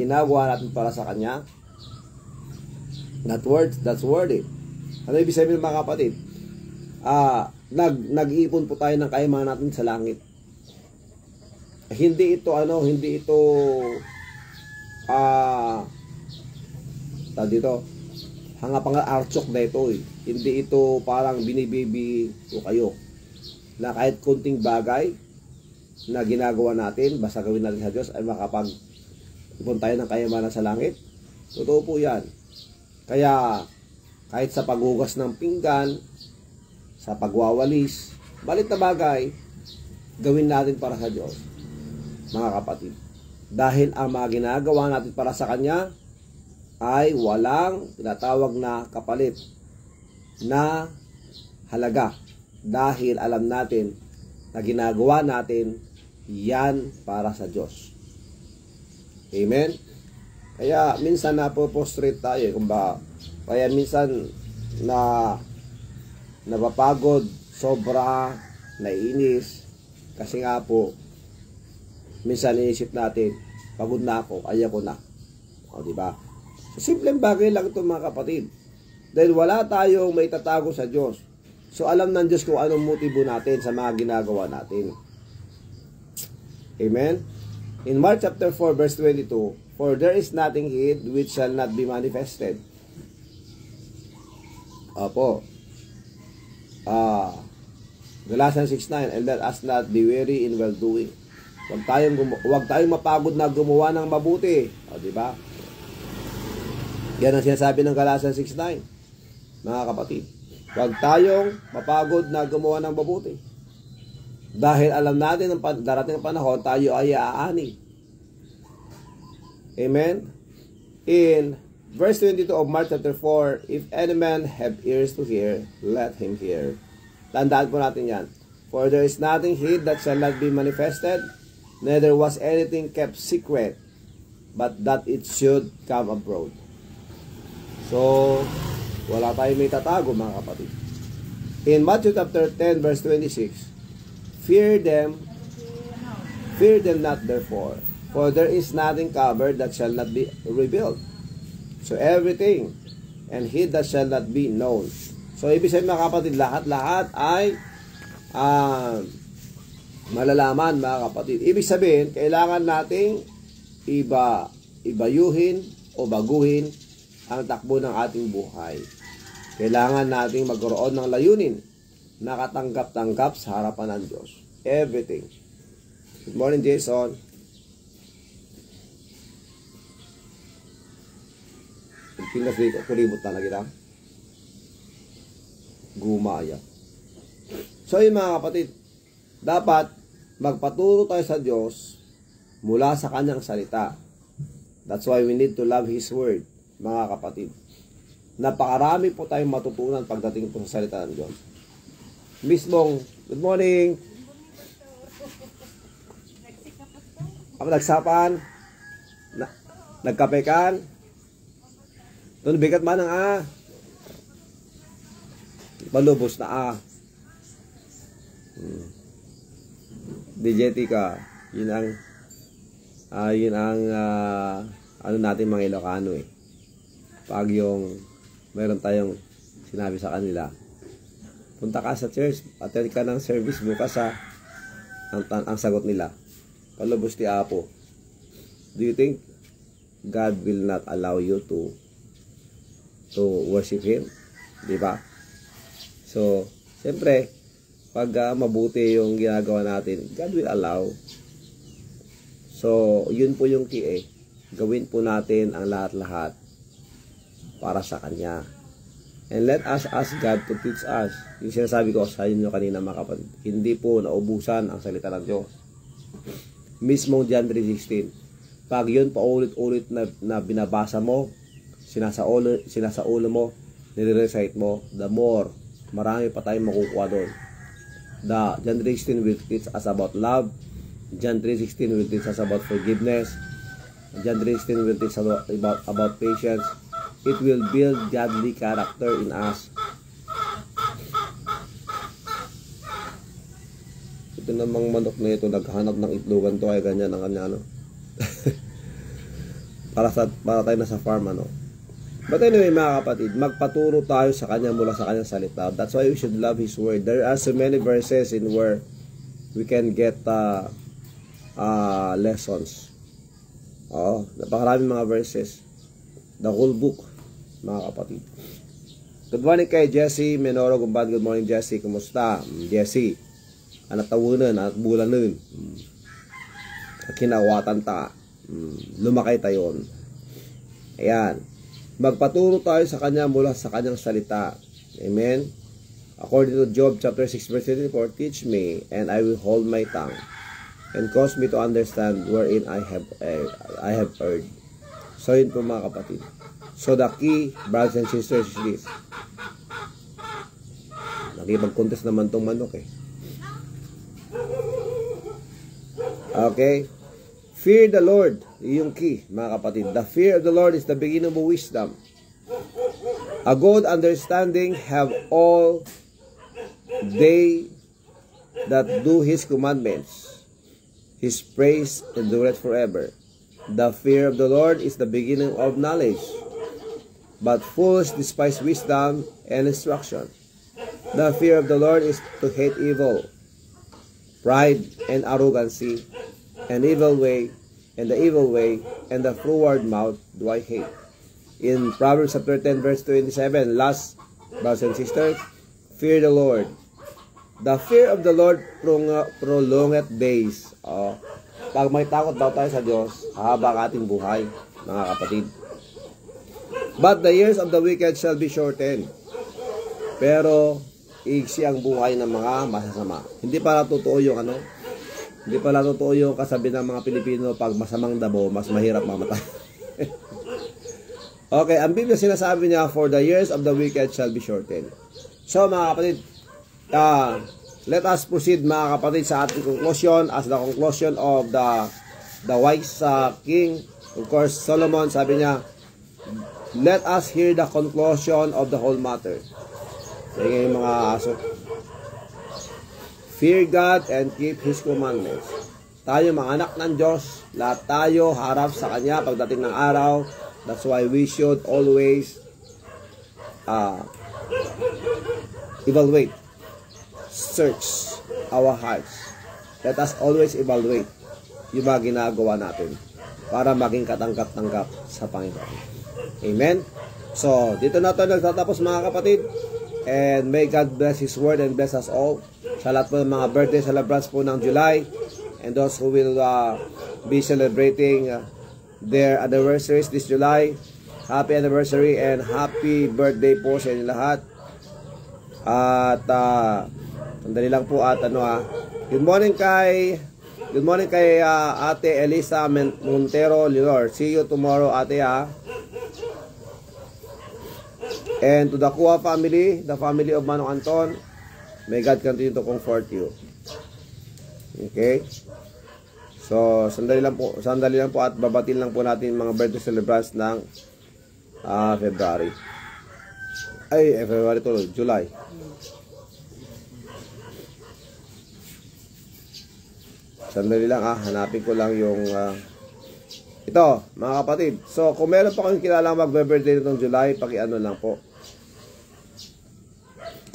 para sa Kanya, that's worth it. Ano ibig sabihin, mga kapatid? Nag-iipon po tayo ng kayamanan natin sa langit. Hindi ito dito hanga archok na ito eh. Hindi ito parang binibibi ko kayo na kahit kunting bagay na ginagawa natin, basta gawin natin sa Diyos, ay makapag-ipon tayo ng kayamanan sa langit. Totoo po yan. Kaya kahit sa paghugas ng pinggan, sa pagwawalis, balit na bagay, gawin natin para sa Diyos, mga kapatid. Dahil ang mga ginagawa natin para sa Kanya ay walang tinatawag na kapalit na halaga. Dahil alam natin na ginagawa natin yan para sa Diyos. Amen? Kaya minsan napoprostrate tayo. Kaya minsan napapagod, sobra, naiinis. Kasi nga po, minsan iisip natin, pagod na ako, ayoko na. O, diba? So, simpleng bagay lang ito, mga kapatid. Dahil wala tayong may tatago sa Diyos. So, alam ng Diyos kung anong motibo natin sa mga ginagawa natin. Amen? In Mark chapter 4, verse 22, for there is nothing hid which shall not be manifested. Opo. Galatians 6:9, and let us not be weary in well-doing. Huwag tayong mapagod na gumawa ng mabuti. O, diba? Yan ang sinasabi ng Galatians 6:9. Mga kapatid, huwag tayong mapagod na gumawa ng mabuti. Dahil alam natin ang darating ang panahon, tayo ay aani. Amen? In verse 22 of Mark chapter 4, if any man have ears to hear, let him hear. Tandaan po natin yan. For there is nothing hid that shall not be manifested, neither was anything kept secret, but that it should come abroad. So, wala tayong may tatago, mga kapatid. In Matthew chapter 10 verse 26, fear them not therefore, for there is nothing covered that shall not be revealed. So everything and hid that shall not be known. So ibig sabihin, mga kapatid, lahat ay malalaman, mga kapatid. Ibig sabihin, kailangan nating ibayuhin o baguhin ang takbo ng ating buhay. Kailangan nating magkaroon ng layunin na katanggap-tanggap sa harapan ng Diyos. Everything. Good morning, Jason. Pinas dito, kulibot na kita. Gumaya. So yun mga kapatid, dapat magpaturo tayo sa Diyos mula sa Kanyang salita. That's why we need to love His Word, mga kapatid. Napakarami po tayong matutunan pagdating po sa salita ng Diyos. Mismong, good morning. Nagsapan? Nagkapekan? Doon bigat man ang palubos na DJT ka. Yun ang ano natin mga Ilocano eh. Pag yung mayroon tayong sinabi sa kanila, punta ka sa church, attend ka ng service bukas ang sagot nila, palubos ti Apo. Do you think God will not allow you to worship Him? Di ba? So, siyempre, pag mabuti yung ginagawa natin, God will allow. So, yun po yung key eh. Gawin po natin ang lahat-lahat para sa Kanya. And let us ask God to teach us. Yung sinasabi ko sa inyo kanina mga kapatid, hindi po naubusan ang salita ng Diyos. Mismo John 3:16. Pag yun paulit-ulit na binabasa mo, sinasaulo mo, nire-recite mo, the more, marami pa tayong makukuha doon. John 3:16 will teach us about love. John 3:16 will teach us about forgiveness. John 3:16 will teach us about patience. It will build godly character in us. Ito namang manok na ito, naghanap ng itlogan to, ay ganyan ang kanya, no? para tayo na sa farm, ano? But anyway, mga kapatid, magpaturo tayo sa Kanya mula sa Kanyang salita. That's why we should love His Word. There are so many verses in where we can get lessons. Napakaraming mga verses. The whole book, mga kapatid. Good morning kay Jesse Menoro Gumbad. Good morning, Jesse. Kumusta? Jesse, anatawunan at bulanin. Kinawatan ta. Lumakay tayon. Ayan. Magpaturo tayo sa Kanya mula sa Kanyang salita. Amen? According to Job chapter 6 verse 24, teach me, and I will hold my tongue, and cause me to understand wherein I have erred. So yun po mga kapatid. So the key, brothers and sisters, is this. Nakipag-contest naman tong manok eh. Okay? Fear the Lord, yung key, mga kapatid. The fear of the Lord is the beginning of wisdom. A good understanding have all they that do His commandments. His praise endureth forever. The fear of the Lord is the beginning of knowledge. But fools despise wisdom and instruction. The fear of the Lord is to hate evil, pride and arrogancy, and evil way, and the evil way, and the froward mouth do I hate. In Proverbs chapter 10 verse 27, last, brothers and sisters, fear the Lord. The fear of the Lord prolongeth days. Pag may takot daw tayo sa Diyos, hahaba ang ating buhay, mga kapatid. But the years of the wicked shall be shortened. Pero iksi ang buhay ng mga masasama. Hindi para totoo yung hindi pala totoo yung kasabi ng mga Pilipino, pag masamang dabo, mas mahirap mamatay. Okay, ang Biblia sinasabi niya, for the years of the wicked shall be shortened. So mga kapatid, let us proceed mga kapatid sa ating conclusion, as the conclusion of the wise king. Of course, Solomon, sabi niya, let us hear the conclusion of the whole matter. Kaya yung mga aso, fear God and keep His commandments. Tayo mga anak ng Diyos, lahat tayo harap sa Kanya pagdating ng araw. That's why we should always evaluate, search our hearts. Let us always evaluate yung mga ginagawa natin para maging katanggap-tanggap sa Panginoon. Amen? So, dito na tayo nagtatapos mga kapatid. And may God bless His word and bless us all. Sa lahat po ng mga birthday celebrants po ng July. And those who will be celebrating their anniversaries this July. Happy anniversary and happy birthday po sa inyo lahat. At sandali lang po at good morning kay Ate Elisa Montero Leonor. See you tomorrow, Ate, ha. And to the Kua family, the family of Manong Anton, may God continue to comfort you. Okay? So, sandali lang po at babatin lang po natin mga birthday celebrants ng February. February to July. Sandali lang hanapin ko lang yung ito, mga kapatid. So, kung meron pa kayong kilalang magbe-birthday nitong July, paki-ano lang po.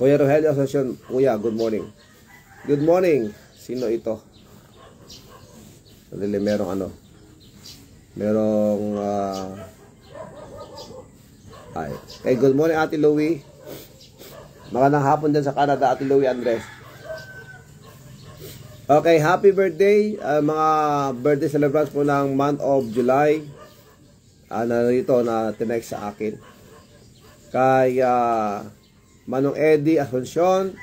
Kuya Rogelio Asociacion, Kuya, good morning. Good morning. Sino ito? Sandali, merong good morning, Ate Louie. Magandang hapon din sa Canada, Ate Louie Andres. Okay, happy birthday mga birthday celebrants po ng month of July. Narito na tinext sa akin. Kay Manong Eddie Asuncion,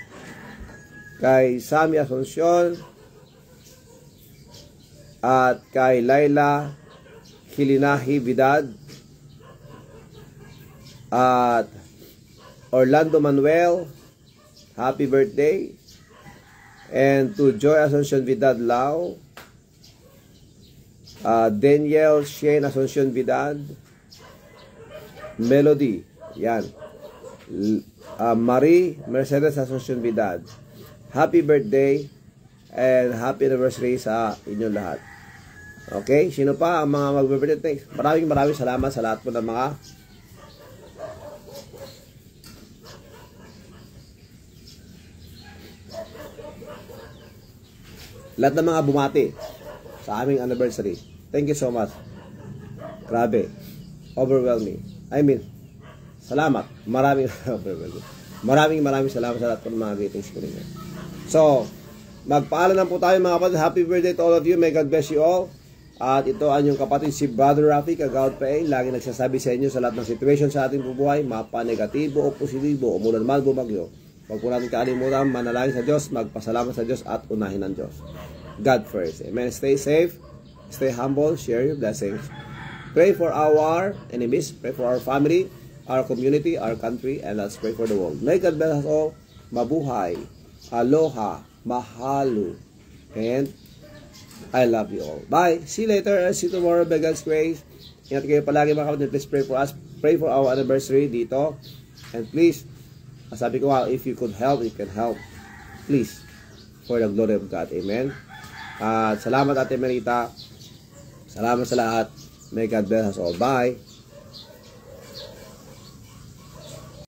kay Sammy Asuncion, at kay Laila Hilinahi Vidad, at Orlando Manuel, happy birthday. And to Joy Asuncion Vidad Lao, Daniel Shane Asuncion Vidad, Melody, yan, Marie Mercedes Asuncion Vidad, happy birthday and happy anniversary sa inyong lahat. Okay, sino pa ang mga mag-birthday? Maraming salamat sa lahat po ng mga bumati sa aming anniversary. Thank you so much. Grabe. Overwhelming. Salamat. Maraming salamat sa lahat ng mga greetings ko ninyo. So, magpaalam po tayo mga kapatid. Happy birthday to all of you. May God bless you all. At ito ang yung kapatid si Brother Rafi Kagawad PA. Lagi nagsasabi sa inyo sa lahat ng situation sa ating bubuhay, mapa negatibo o positibo, umulan man bumagyo. Huwag po natin kaalimutan, manalangin sa Diyos, magpasalamat sa Diyos at unahin ang Diyos. God first. Amen. Stay safe, stay humble, share your blessings. Pray for our enemies, pray for our family, our community, our country, and let's pray for the world. May God bless us all. Mabuhay. Aloha. Mahalo. And I love you all. Bye. See you later. See you tomorrow by God's grace. Ingat kayo palagi mga kapatid. Please pray for us. Pray for our anniversary dito. And please, sabi ko if you could help, you can help. Please. For the glory of God. Amen. At salamat Ate Merita. Salamat sa lahat. May God bless us all. Bye.